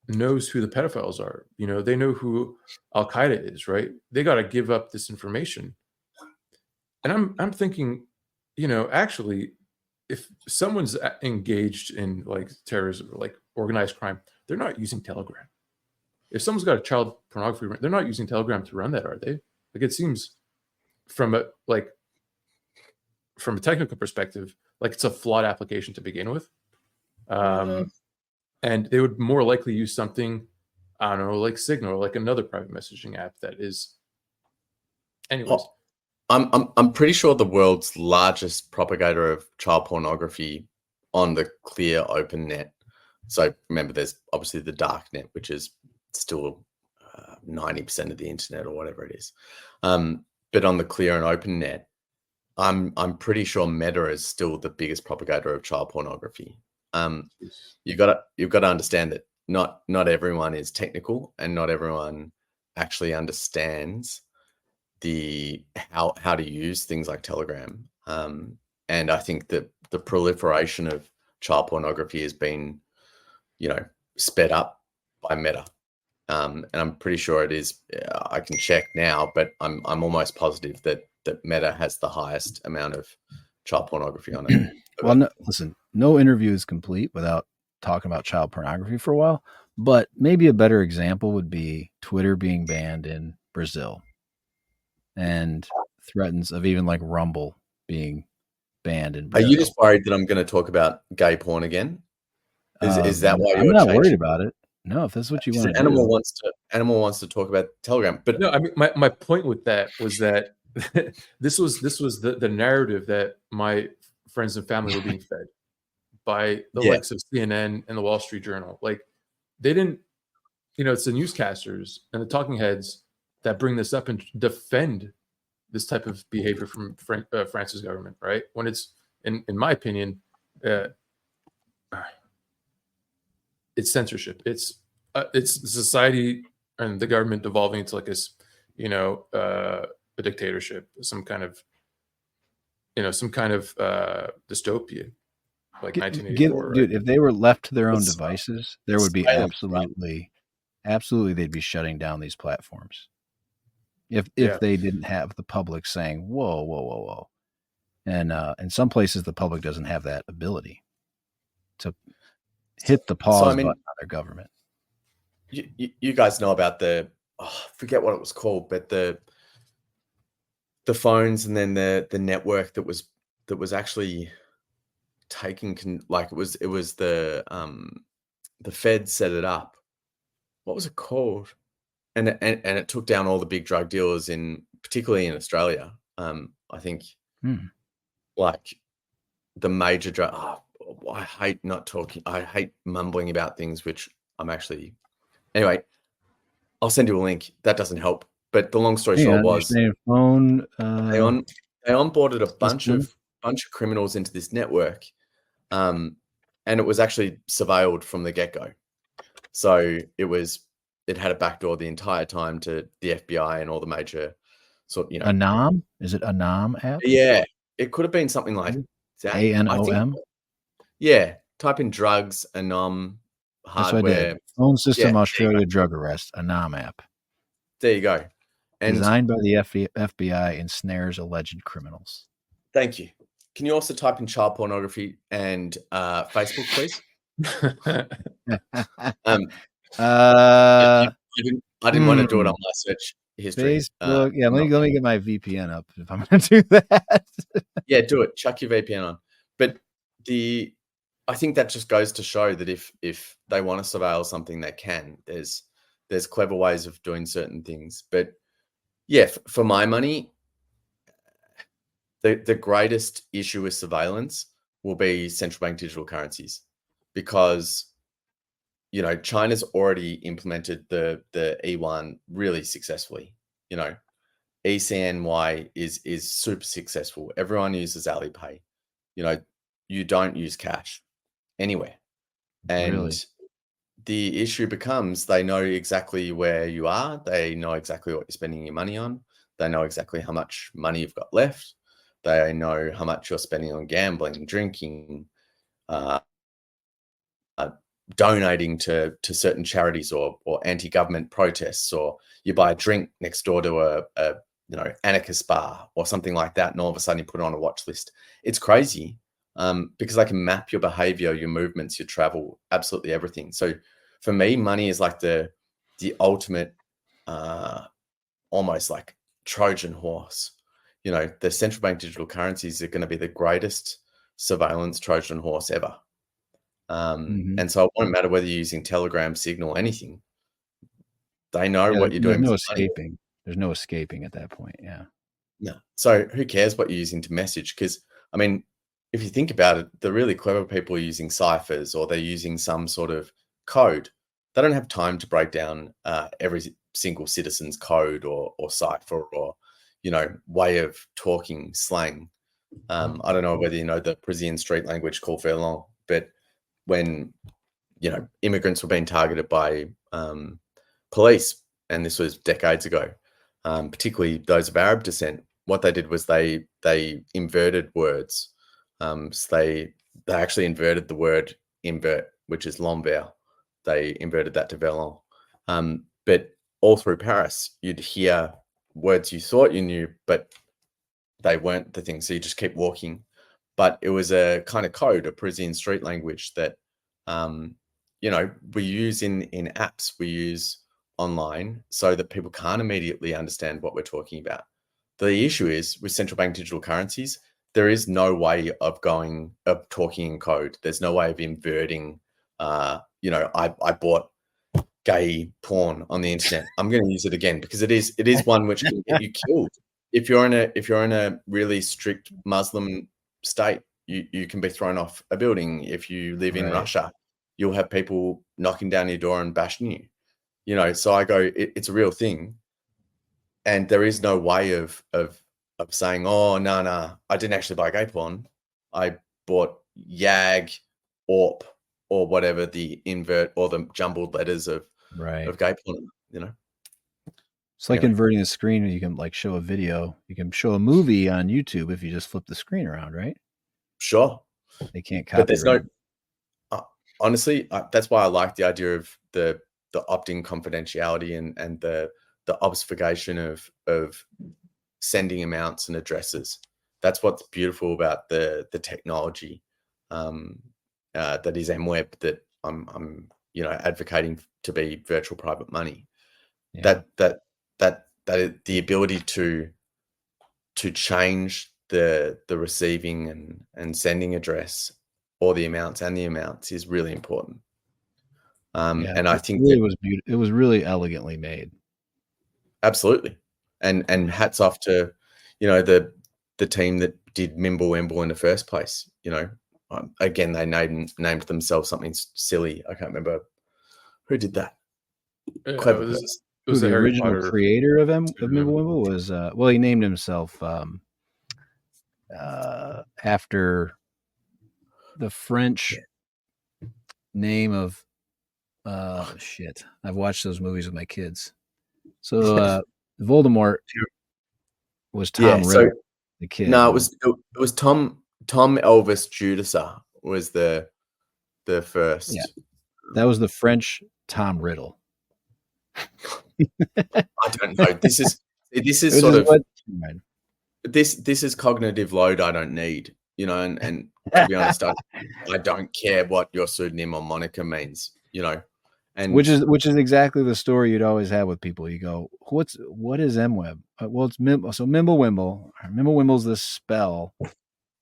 C: knows who the pedophiles are. They know who Al Qaeda is, right? They got to give up this information. And I'm thinking, actually, if someone's engaged in like terrorism or like organized crime, they're not using Telegram. If someone's got a child pornography, they're not using Telegram to run that, are they? Like, it seems from a technical perspective, like it's a flawed application to begin with. And they would more likely use something, I don't know, like Signal, or like another private messaging app that is. Anyways,
B: I'm pretty sure the world's largest propagator of child pornography on the clear open net. So remember, there's obviously the dark net, which is still 90% of the internet or whatever it is. But on the clear and open net, I'm pretty sure Meta is still the biggest propagator of child pornography. You've got to understand that not everyone is technical, and not everyone actually understands how to use things like Telegram. And I think that the proliferation of child pornography has been, sped up by Meta. And I'm pretty sure it is. I can check now, but I'm almost positive that Meta has the highest amount of child pornography on it.
A: Well, no interview is complete without talking about child pornography for a while. But maybe a better example would be Twitter being banned in Brazil, and threats of even like Rumble being banned in Brazil.
B: Are you just worried that I'm going to talk about gay porn again? Is that why you're
A: not worried about it? No, if that's what you want to
B: do. Animal wants to talk about Telegram, but
C: no, I mean, my point with that was that this was the narrative that my friends and family were being fed by the likes of CNN and the Wall Street Journal. Like, they didn't, it's the newscasters and the talking heads that bring this up and defend this type of behavior from France's government, right? When it's, in my opinion, it's censorship. It's society and the government devolving into like this, a dictatorship, some kind of dystopia, like 1984.
A: Dude, if they were left to their own devices, there would be absolutely, they'd be shutting down these platforms. If they didn't have the public saying, whoa. And in some places, the public doesn't have that ability to hit the pause button on their government.
B: You guys know about I forget what it was called, but the phones and then the network that was actually taking, like, it was the Fed set it up. What was it called? And it took down all the big drug dealers particularly in Australia. I think like the major drug. I hate not talking. I hate mumbling about things, which I'm actually. Anyway, I'll send you a link. That doesn't help. But the long story short was
A: they
B: onboarded a bunch of criminals into this network, and it was actually surveilled from the get-go. So it had a backdoor the entire time to the FBI and all the major
A: Anam? Is it Anam app?
B: Yeah, it could have been something like that.
A: ANOM.
B: Yeah, type in drugs, anom,
A: That's what I
B: hardware.
A: did. Phone system,
B: Yeah,
A: Australia drug arrest, Anom app.
B: there you go. And
A: designed by the FBI, ensnares alleged criminals.
B: Thank you. Can you also type in child pornography and Facebook, please? I didn't want to do it on my search history.
A: Facebook. Yeah, let me get my VPN up if I'm going to do that.
B: Yeah, do it. Chuck your VPN on. But I think that just goes to show that if they want to surveil something, they can. There's clever ways of doing certain things. But yeah, for my money, the greatest issue with surveillance will be central bank digital currencies, because China's already implemented the E1 really successfully. ECNY is super successful. Everyone uses Alipay. You don't use cash anywhere. And
A: really?
B: The issue becomes they know exactly where you are. They know exactly what you're spending your money on. They know exactly how much money you've got left. They know how much you're spending on gambling, drinking, donating to certain charities or anti-government protests, or you buy a drink next door to a anarchist bar or something like that, and all of a sudden you put it on a watch list. It's crazy because I can map your behavior, your movements, your travel, absolutely everything. So for me, money is like the ultimate, almost like Trojan horse. The central bank digital currencies are going to be the greatest surveillance Trojan horse ever. And so it won't matter whether you're using Telegram, Signal, anything. They know what you're doing.
A: There's no escaping. There's no escaping at that point. Yeah.
B: No. So who cares what you're using to message? Because, I mean, if you think about it, the really clever people are using ciphers, or they're using some sort of code. They don't have time to break down every single citizen's code or cipher or, way of talking slang. I don't know whether you know the Parisian street language called Verlan, but when immigrants were being targeted by police, and this was decades ago, particularly those of Arab descent, what they did was they inverted words. So they actually inverted the word invert, which is l'envers. They inverted that to Verlan. But all through Paris, you'd hear words you thought you knew, but they weren't the thing. So you just keep walking. But it was a kind of code, a Parisian street language that, we use in apps, we use online, so that people can't immediately understand what we're talking about. The issue is with central bank digital currencies, there is no way of talking in code. There's no way of inverting. I bought gay porn on the internet. I'm going to use it again because it is one which can get you killed. If you're in a really strict Muslim state, you can be thrown off a building. If you live in Russia, you'll have people knocking down your door and bashing you. So I go, it's a real thing, and there is no way of saying, oh no, I didn't actually buy gay porn. I bought YAG, ORP, or whatever the invert or the jumbled letters of gay porn.
A: It's like inverting the screen, and you can show a video. You can show a movie on YouTube if you just flip the screen around, right?
B: Sure.
A: They can't copy.
B: But there's no. Honestly, that's why I like the idea of the opt-in confidentiality and the obfuscation of sending amounts and addresses. That's what's beautiful about the technology that is MWeb, that I'm advocating to be virtual private money. Yeah. That the ability to change the receiving and sending address, or the amounts is really important. And I think
A: it was beautiful. It was really elegantly made.
B: Absolutely. And hats off to, the team that did Mimblewimble in the first place. Again, they named themselves something silly. I can't remember who did that. Clever.
A: It was the original Potter creator of Mimblewimble was he named himself after the French name of shit. I've watched those movies with my kids. So Voldemort was Tom Riddle, the kid.
B: No, it was Tom Elvis Judicer was the first?
A: Yeah. That was the French Tom Riddle.
B: I don't know. This is sort of what, this is cognitive load I don't need, you know, and to be honest, I don't care what your pseudonym or moniker means, you know. And
A: which is exactly the story you'd always have with people. You go, what is MWeb? Well, it's Mimblewimble. Mimblewimble is this spell.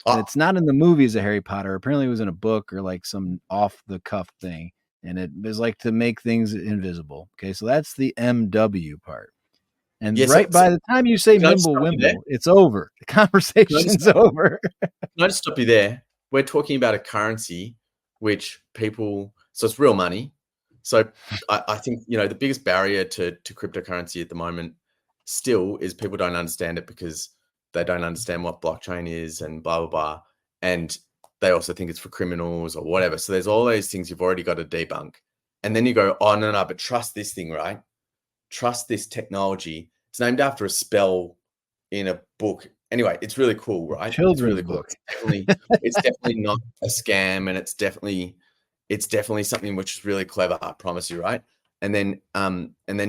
A: It's not in the movies of Harry Potter. Apparently it was in a book or like some off the cuff thing. And it was like to make things invisible. Okay. So that's the MW part. And by the time you say Mimblewimble, it's over. The conversation's over.
B: Can I just stop you there? We're talking about a currency which people, so it's real money. So I think, you know, the biggest barrier to cryptocurrency at the moment still is people don't understand it because they don't understand what blockchain is and blah, blah, blah. And they also think it's for criminals or whatever. So there's all those things you've already got to debunk. And then you go, oh, no, but trust this thing, right? Trust this technology. It's named after a spell in a book. Anyway, it's really cool, right?
A: Children's
B: it's really
A: book.
B: Cool. It's definitely not a scam, and it's definitely something which is really clever. I promise you, right? And then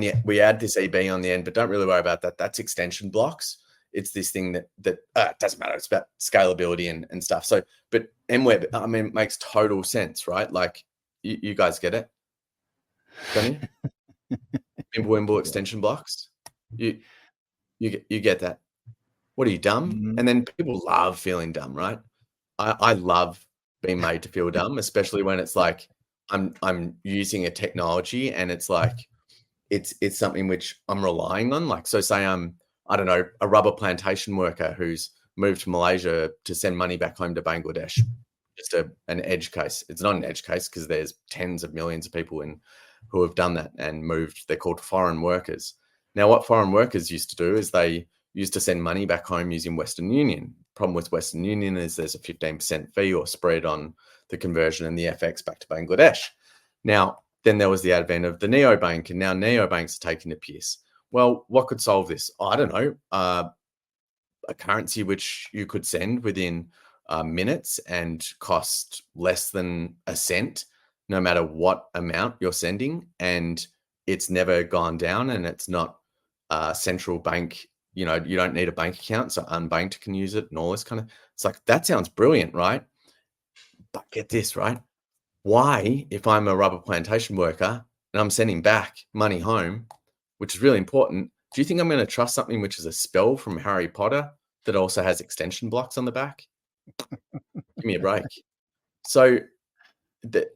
B: yeah, we add this EB on the end, but don't really worry about that. That's extension blocks. It's this thing that it doesn't matter. It's about scalability and stuff. So, but MWeb, I mean, it makes total sense, right? Like you guys get it, don't you? Wimble extension blocks. You get that. What are you, dumb? Mm-hmm. And then people love feeling dumb, right? I love being made to feel dumb, especially when it's like I'm using a technology and it's like it's something which I'm relying on. Like, so say I don't know, a rubber plantation worker who's moved to Malaysia to send money back home to Bangladesh. Just an edge case. It's not an edge case because there's tens of millions of people who have done that and moved. They're called foreign workers. Now, what foreign workers used to do is they used to send money back home using Western Union. Problem with Western Union is there's a 15% fee or spread on the conversion and the FX back to Bangladesh. Now, then there was the advent of the neobank, and now neobanks are taking the piss. Well, what could solve this? I don't know. A currency which you could send within minutes and cost less than a cent, no matter what amount you're sending, and it's never gone down, and it's not central bank. You know, you don't need a bank account, so unbanked can use it and all this kind of. It's like, that sounds brilliant, right? But get this, right? Why, if I'm a rubber plantation worker and I'm sending back money home, which is really important, do you think I'm going to trust something which is a spell from Harry Potter that also has extension blocks on the back? Give me a break. So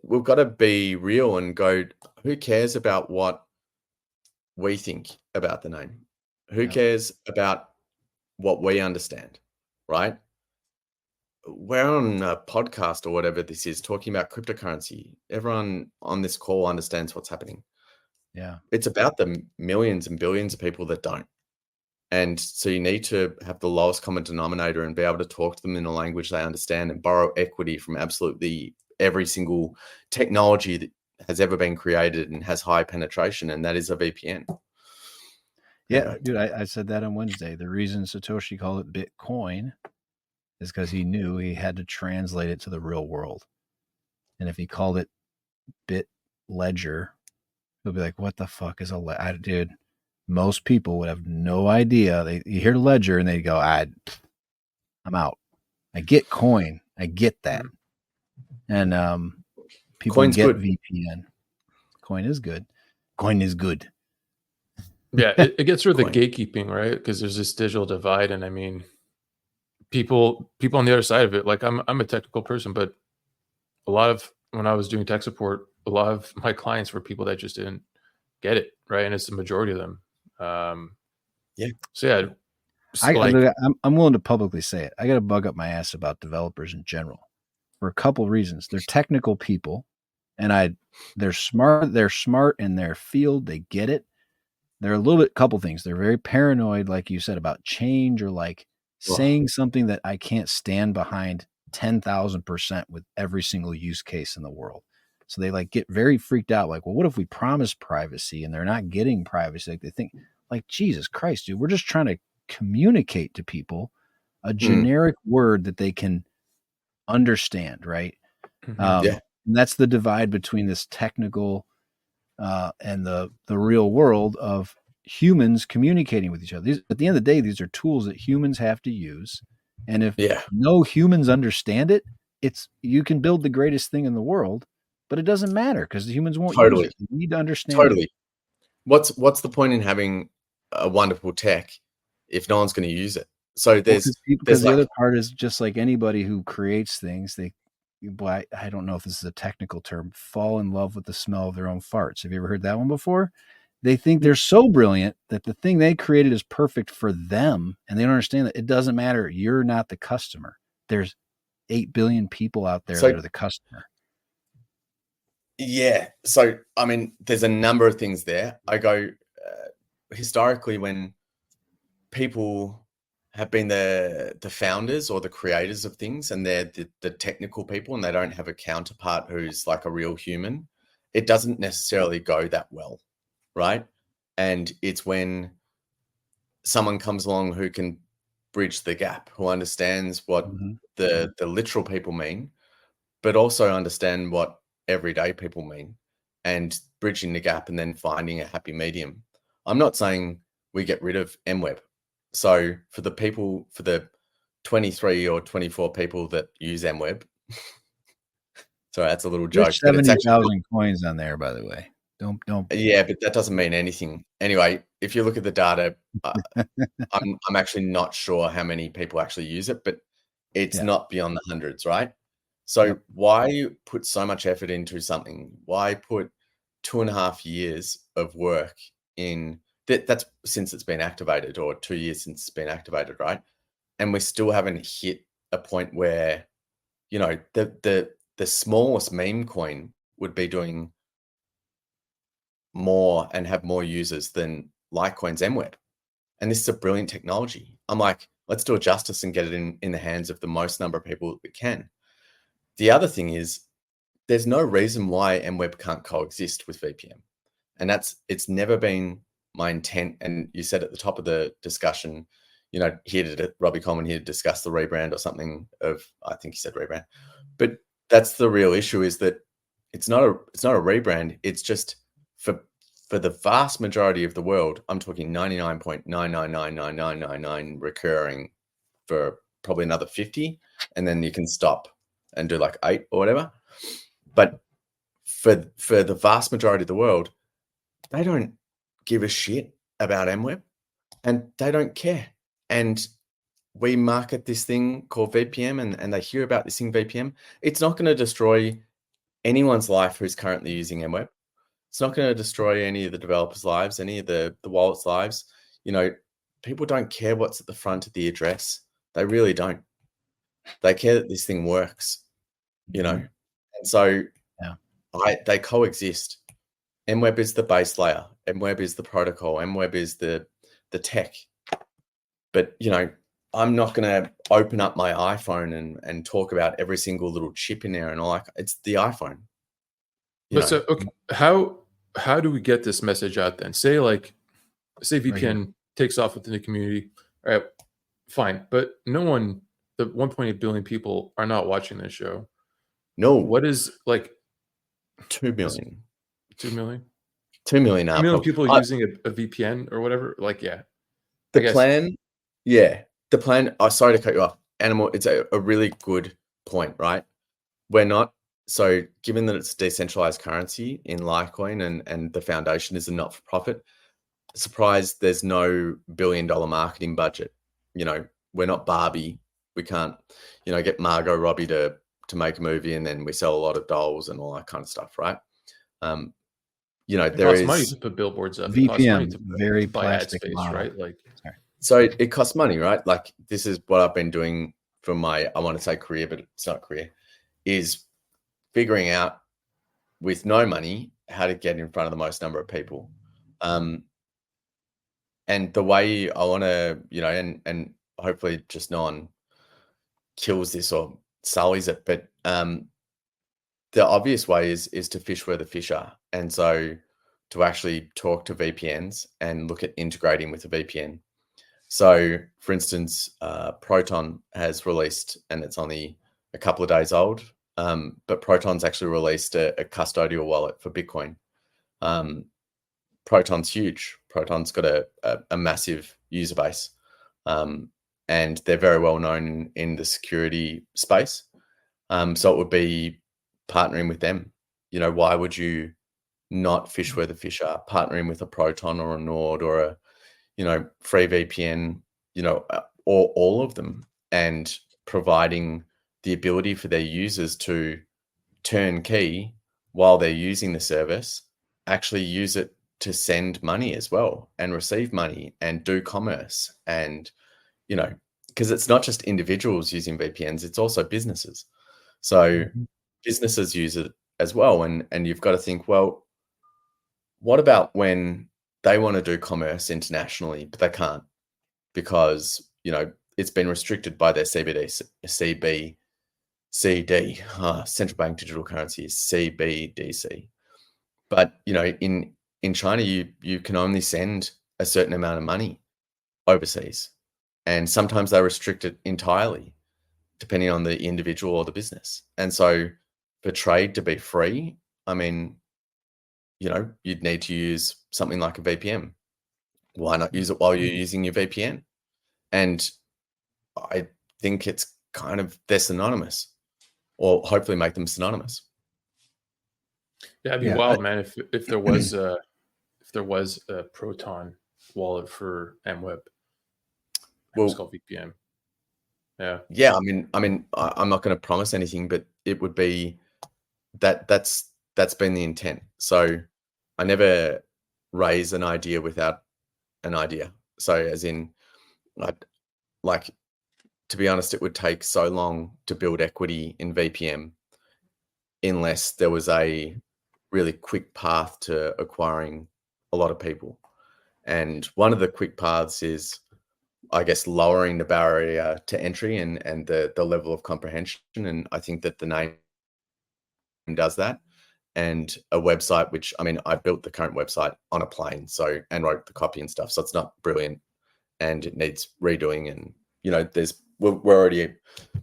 B: we've got to be real and go, who cares about what we think about the name? Who cares about what we understand, right? We're on a podcast or whatever this is talking about cryptocurrency. Everyone on this call understands what's happening.
A: Yeah.
B: It's about the millions and billions of people that don't. And so you need to have the lowest common denominator and be able to talk to them in a language they understand and borrow equity from absolutely every single technology that has ever been created and has high penetration, and that is a VPN.
A: Yeah, dude, I said that on Wednesday. The reason Satoshi called it Bitcoin is because he knew he had to translate it to the real world. And if he called it Bit Ledger, he'll be like, what the fuck is a dude? Most people would have no idea. You hear ledger and they go, I'm out. I get coin. I get that. And people
B: Coin's
A: get
B: good.
A: VPN. Coin is good. Coin is good.
C: Yeah, it gets rid of the gatekeeping, right? Because there's this digital divide, and I mean, people on the other side of it. Like I'm a technical person, but a lot of when I was doing tech support, a lot of my clients were people that just didn't get it, right? And it's the majority of them.
B: Yeah.
C: So yeah,
A: I'm willing to publicly say it. I got to bug up my ass about developers in general for a couple of reasons. They're technical people, and they're smart. They're smart in their field. They get it. They're a couple things. They're very paranoid, like you said, about change or like saying something that I can't stand behind 10,000% with every single use case in the world. So they like get very freaked out. Like, well, what if we promise privacy and they're not getting privacy? Like they think like, Jesus Christ, dude, we're just trying to communicate to people a generic word that they can understand. Right.
B: Yeah.
A: And that's the divide between this technical and the real world of humans communicating with each other. At the end of the day, these are tools that humans have to use. And if no humans understand it, you can build the greatest thing in the world, but it doesn't matter because the humans won't use it. You need to understand it.
B: What's the point in having a wonderful tech if no one's going to use it? So because
A: the other part is just like anybody who creates things, I don't know if this is a technical term, fall in love with the smell of their own farts. Have you ever heard that one before? They think they're so brilliant that the thing they created is perfect for them, and they don't understand that it doesn't matter. You're not the customer. There's 8 billion people out there that are the customer.
B: Yeah. So, I mean, there's a number of things there. I go, historically, when people have been the founders or the creators of things and they're the technical people and they don't have a counterpart who's like a real human, it doesn't necessarily go that well, right? And it's when someone comes along who can bridge the gap, who understands what the literal people mean, but also understand what everyday people mean, and bridging the gap and then finding a happy medium. I'm not saying we get rid of MWeb. So for the 23 or 24 people that use MWeb, sorry, that's a little joke.
A: 70,000 coins on there, by the way. Don't.
B: Yeah, but that doesn't mean anything. Anyway, if you look at the data, I'm actually not sure how many people actually use it, but it's not beyond the hundreds, right? So why put so much effort into something? Why put 2.5 years of work in that's since it's been activated, or 2 years since it's been activated, right? And we still haven't hit a point where, the smallest meme coin would be doing more and have more users than Litecoin's MWeb. And this is a brilliant technology. I'm like, let's do it justice and get it in the hands of the most number of people that we can. The other thing is, there's no reason why MWeb can't coexist with VPM. And it's never been my intent. And you said at the top of the discussion, Robbie Coleman here to discuss the rebrand or something I think he said rebrand. But that's the real issue, is that it's not a rebrand. It's just for the vast majority of the world, I'm talking 99.9999999 recurring for probably another 50, and then you can stop and do like 8 or whatever. But for the vast majority of the world, they don't give a shit about MWeb, and they don't care. And we market this thing called VPM, and they hear about this thing VPM. It's not going to destroy anyone's life who's currently using MWeb. It's not going to destroy any of the developers' lives, any of the wallets' lives. People don't care what's at the front of the address. They really don't. They care that this thing works, and so they coexist. MWeb is the base layer. MWeb is the protocol. MWeb is the tech. But, I'm not going to open up my iPhone and talk about every single little chip in there and all that. It's the iPhone.
C: So, okay, how do we get this message out then? Say VPN takes off within the community. All right, fine. But the 1.8 billion people are not watching this show.
B: No.
C: What is
B: 2 million?
C: 2 million?
B: 2 million.
C: 2 million people using a VPN or whatever.
B: The plan. Oh, sorry to cut you off. Animal. It's a really good point, right? We're not. So given that it's decentralized currency in Litecoin and the foundation is a not-for-profit, surprised there's no billion-dollar marketing budget. We're not Barbie. We can't, get Margot Robbie to make a movie and then we sell a lot of dolls and all that kind of stuff, right?
C: It costs money to put billboards up.
A: VPM, very plastic
C: space,
A: model.
C: right?
B: So it costs money, right? Like, this is what I've been doing for my, I want to say career, but it's not career, is figuring out with no money how to get in front of the most number of people. And the way I want to, and hopefully just no one kills this or sullies it, but the obvious way is to fish where the fish are. And so to actually talk to VPNs and look at integrating with a VPN. So for instance, Proton has released, and it's only a couple of days old, but Proton's actually released a custodial wallet for Bitcoin. Proton's huge. Proton's got a massive user base, and they're very well known in the security space. So it would be partnering with them. Why would you not fish where the fish are? Partnering with a Proton or a Nord or a, free VPN, or all of them, and providing the ability for their users to turnkey while they're using the service, actually use it to send money as well and receive money and do commerce. And, because it's not just individuals using VPNs, it's also businesses. So businesses use it as well. And you've got to think, well, what about when they want to do commerce internationally, but they can't because, it's been restricted by their CBDC, central bank digital currency is CBDC. But, in China, you can only send a certain amount of money overseas. And sometimes they restrict it entirely, depending on the individual or the business. And so for trade to be free, I mean, you'd need to use something like a VPN. Why not use it while you're using your VPN? And I think it's they're synonymous, or hopefully make them synonymous.
C: Yeah, it'd be wild, man. If there was a Proton wallet for MWeb, it's called VPM. Yeah.
B: I mean, I'm not going to promise anything, but it would be that's been the intent. So I never raise an idea without an idea. So as in, to be honest, it would take so long to build equity in VPM unless there was a really quick path to acquiring a lot of people. And one of the quick paths is, I guess, lowering the barrier to entry and the level of comprehension. And I think that the name does that. And a website, which, I built the current website on a plane, and wrote the copy and stuff. So it's not brilliant and it needs redoing. And, we're already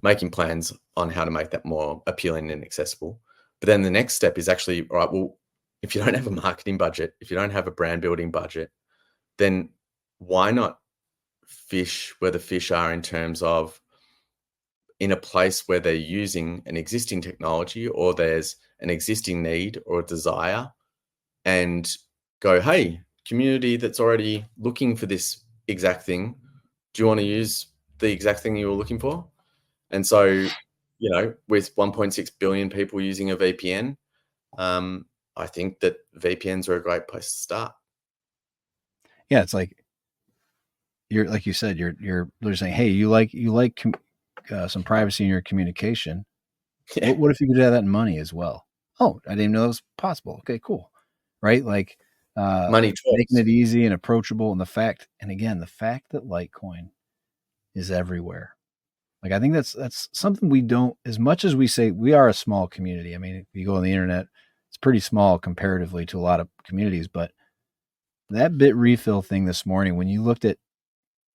B: making plans on how to make that more appealing and accessible. But then the next step is actually, all right, well, if you don't have a marketing budget, if you don't have a brand building budget, then why not fish where the fish are in terms of in a place where they're using an existing technology or there's an existing need or a desire, and go, hey, community that's already looking for this exact thing, do you want to use the exact thing you were looking for? And so, with 1.6 billion people using a VPN, I think that VPNs are a great place to start.
A: Yeah, it's like like you said, you're saying, hey, you like some privacy in your communication. Yeah. What if you could have that in money as well? Oh, I didn't even know that was possible. Okay, cool. Right? Like
B: money talks.
A: Making it easy and approachable, and the fact that Litecoin is everywhere. Like, I think that's something we don't, as much as we say we are a small community. I mean, if you go on the internet, it's pretty small comparatively to a lot of communities, but that bit refill thing this morning, when you looked at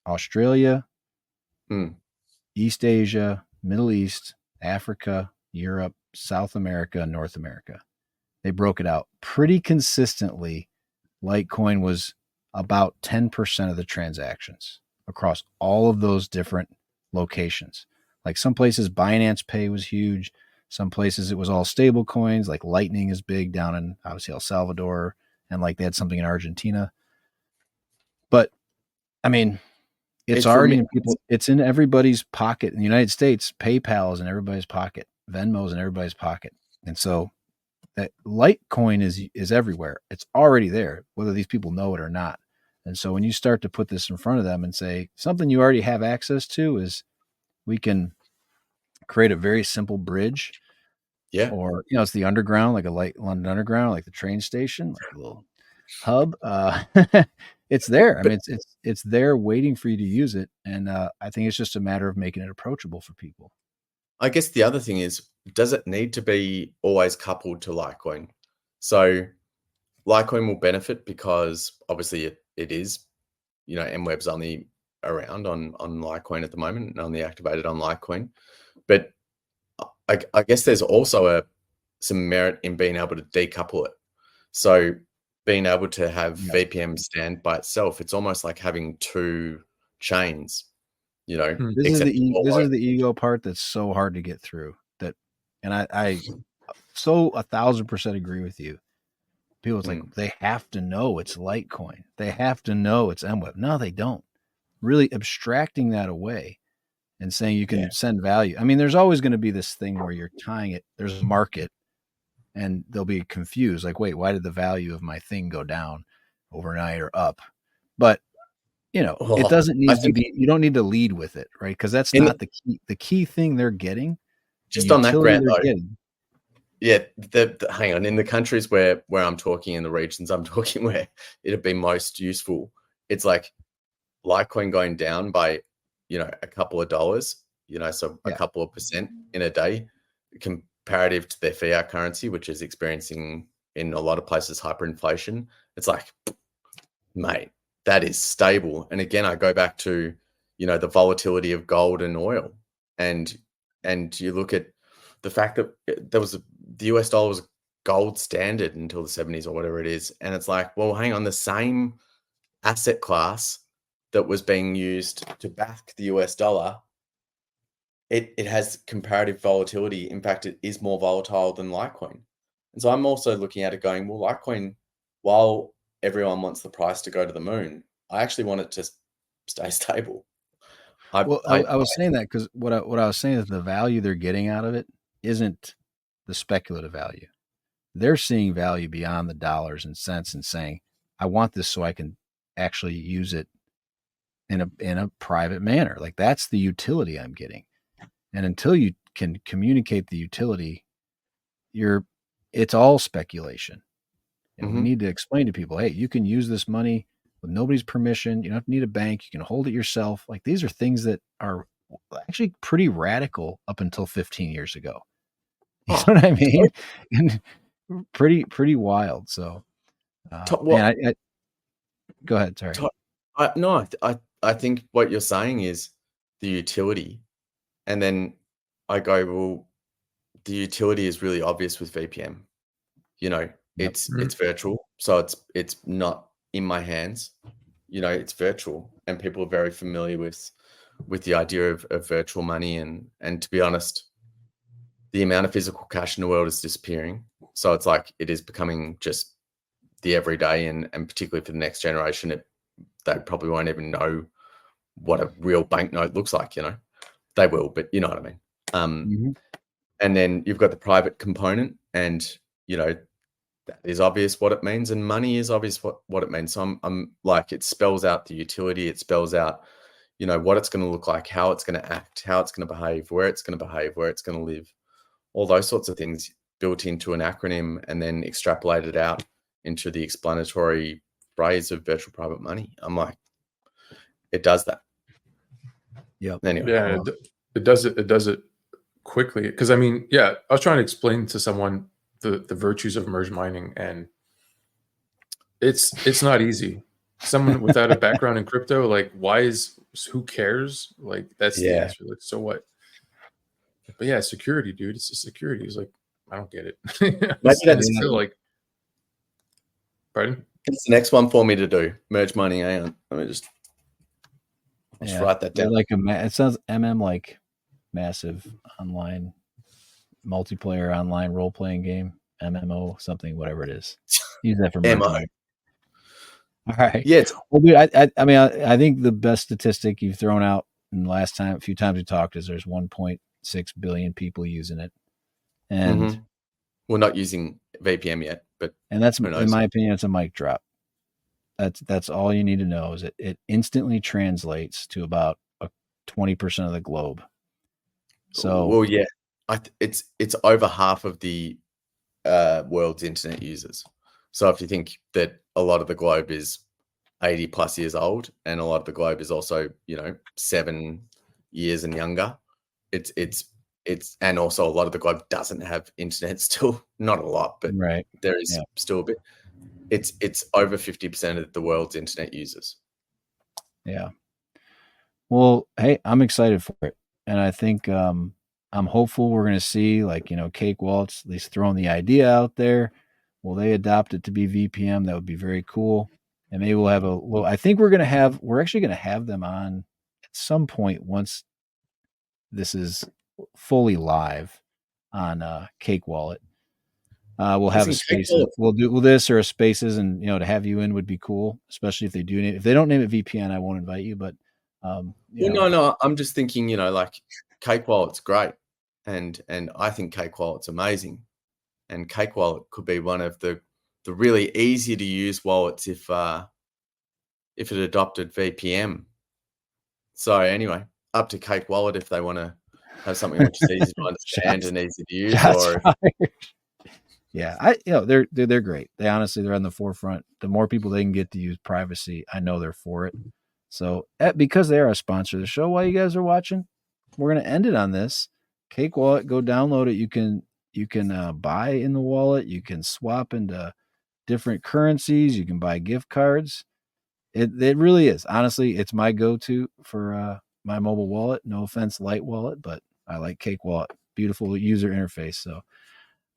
A: Australia, East Asia, Middle East, Africa, Europe, South America, North America, they broke it out pretty consistently. Litecoin was about 10% of the transactions across all of those different locations. Like some places Binance Pay was huge. Some places it was all stable coins, like Lightning is big down in obviously El Salvador, and like they had something in Argentina. But I mean, it's already in people. It's in everybody's pocket. In the United States, PayPal is in everybody's pocket. Venmo is in everybody's pocket. And so that Litecoin is everywhere. It's already there, whether these people know it or not. And so when you start to put this in front of them and say something you already have access to, is we can create a very simple bridge.
B: Yeah.
A: Or, it's the underground, like a London Underground, like the train station, like a little hub. It's there. I mean, it's there waiting for you to use it. And I think it's just a matter of making it approachable for people.
B: I guess the other thing is, does it need to be always coupled to Litecoin? So Litecoin will benefit because obviously it is, MWeb's only around on Litecoin at the moment and only activated on Litecoin. But I guess there's also some merit in being able to decouple it. So being able to have VPM stand by itself, it's almost like having two chains, you know.
A: This is the ego part that's so hard to get through. And I so 1,000% agree with you. People, it's like they have to know it's Litecoin. They have to know it's MWeb. No, they don't. Really abstracting that away and saying you can send value. I mean, there's always going to be this thing where you're tying it. There's a market, and they'll be confused. Like, wait, why did the value of my thing go down overnight or up? But it doesn't need to be. You don't need to lead with it, right? Because that's not the key. The key thing they're getting.
B: Just on that grant, though. Yeah, hang on. In the countries where I'm talking, in the regions I'm talking, where it'd be most useful, it's like Litecoin going down by, a couple of dollars, so a couple of percent in a day, comparative to their fiat currency, which is experiencing in a lot of places hyperinflation. It's like, mate, that is stable. And again, I go back to, the volatility of gold and oil, and you look at the fact that the US dollar was gold standard until the 70s or whatever it is. And it's like, well, hang on, the same asset class that was being used to back the US dollar, it has comparative volatility. In fact, it is more volatile than Litecoin. And so I'm also looking at it going, well, Litecoin, while everyone wants the price to go to the moon, I actually want it to stay stable.
A: I was saying that because what I was saying is the value they're getting out of it isn't the speculative value. They're seeing value beyond the dollars and cents and saying, I want this so I can actually use it in a private manner. Like, that's the utility I'm getting. And until you can communicate the utility, it's all speculation. And we need to explain to people, hey, you can use this money with nobody's permission. You don't need a bank. You can hold it yourself. Like, these are things that are actually pretty radical up until 15 years ago. You know what I mean? And pretty wild. So, go ahead. Sorry.
B: I think what you're saying is the utility. And then I go, well, the utility is really obvious with VPM. It's virtual. So it's not in my hands. It's virtual, and people are very familiar with the idea of virtual money. And to be honest, the amount of physical cash in the world is disappearing. So it's like it is becoming just the everyday, and particularly for the next generation, they probably won't even know what a real banknote looks like. They will, but you know what I mean. And then you've got the private component, and that is obvious what it means, and money is obvious what it means. So I'm like, it spells out the utility, it spells out, what it's going to look like, how it's going to act, how it's going to behave, where it's going to behave, where it's going to live, all those sorts of things built into an acronym and then extrapolated out into the explanatory phrase of virtual private money. I'm like, it does that.
A: Yeah.
B: Anyway.
C: Yeah, it does it quickly. Because I mean, I was trying to explain to someone the virtues of merge mining, and it's not easy. Someone without a background in crypto, like, who cares? Like, that's the answer. Like, so what? But security, dude. It's a security. It's like, I don't get it. It's still like, pardon?
B: It's the next one for me to do. Merge mining. Hang on. Let me just write that down.
A: Like it sounds like massive online multiplayer online role playing game, MMO something, whatever it is. Use that for merge mining. All right.
B: Yeah.
A: Well, dude, I think the best statistic you've thrown out in the few times we talked is there's 1.6 billion people using it, and
B: we're not using VPM yet,
A: and that's, in my opinion, it's a mic drop. That's all you need to know, is it instantly translates to about 20% of the globe. So,
B: well, yeah, it's over half of the world's internet users. So if you think that a lot of the globe is 80 plus years old, and a lot of the globe is also 7 years and younger, it's and also a lot of the globe doesn't have internet still. Not a lot, but there is still a bit. It's over 50% of the world's internet users.
A: Yeah. Well, hey, I'm excited for it, and I think I'm hopeful we're going to see, like, Cake Wallets, at least throwing the idea out there. Will they adopt it to be VPM? That would be very cool. And maybe we'll have I think we're actually going to have them on at some point once this is fully live on Cake Wallet. We'll have a space. We'll do this or a spaces, and to have you in would be cool, especially if they do name. If they don't name it VPN, I won't invite you. But
B: no, I'm just thinking, like Cake Wallet's great, and I think Cake Wallet's amazing, and Cake Wallet could be one of the really easy to use wallets if it adopted VPM. So anyway, up to Cake Wallet if they want to have something which is easy to understand and easy to use.
A: Yeah, they're great. They're on the forefront. The more people they can get to use privacy, I know they're for it. So because they are a sponsor of the show, while you guys are watching, we're going to end it on this. Cake Wallet, go download it. You can buy in the wallet. You can swap into different currencies. You can buy gift cards. It really is. Honestly, it's my go-to for my mobile wallet. No offense, light wallet, but I like Cake Wallet. Beautiful user interface. So,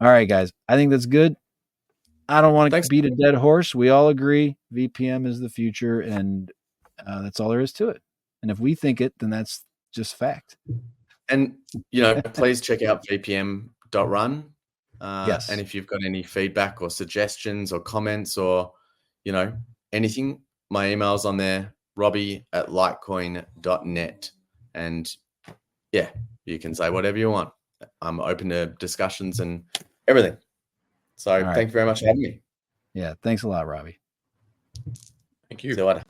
A: all right, guys, I think that's good. I don't want to beat a dead horse. We all agree VPM is the future, and that's all there is to it. And if we think it, then that's just fact.
B: And, please check out vpm.run. Yes. And if you've got any feedback or suggestions or comments or, anything, my email's on there, robbie@litecoin.net. And yeah, you can say whatever you want. I'm open to discussions and everything. So Thank you very much for having me.
A: Yeah. Thanks a lot, Robbie.
C: Thank you.
B: See you later.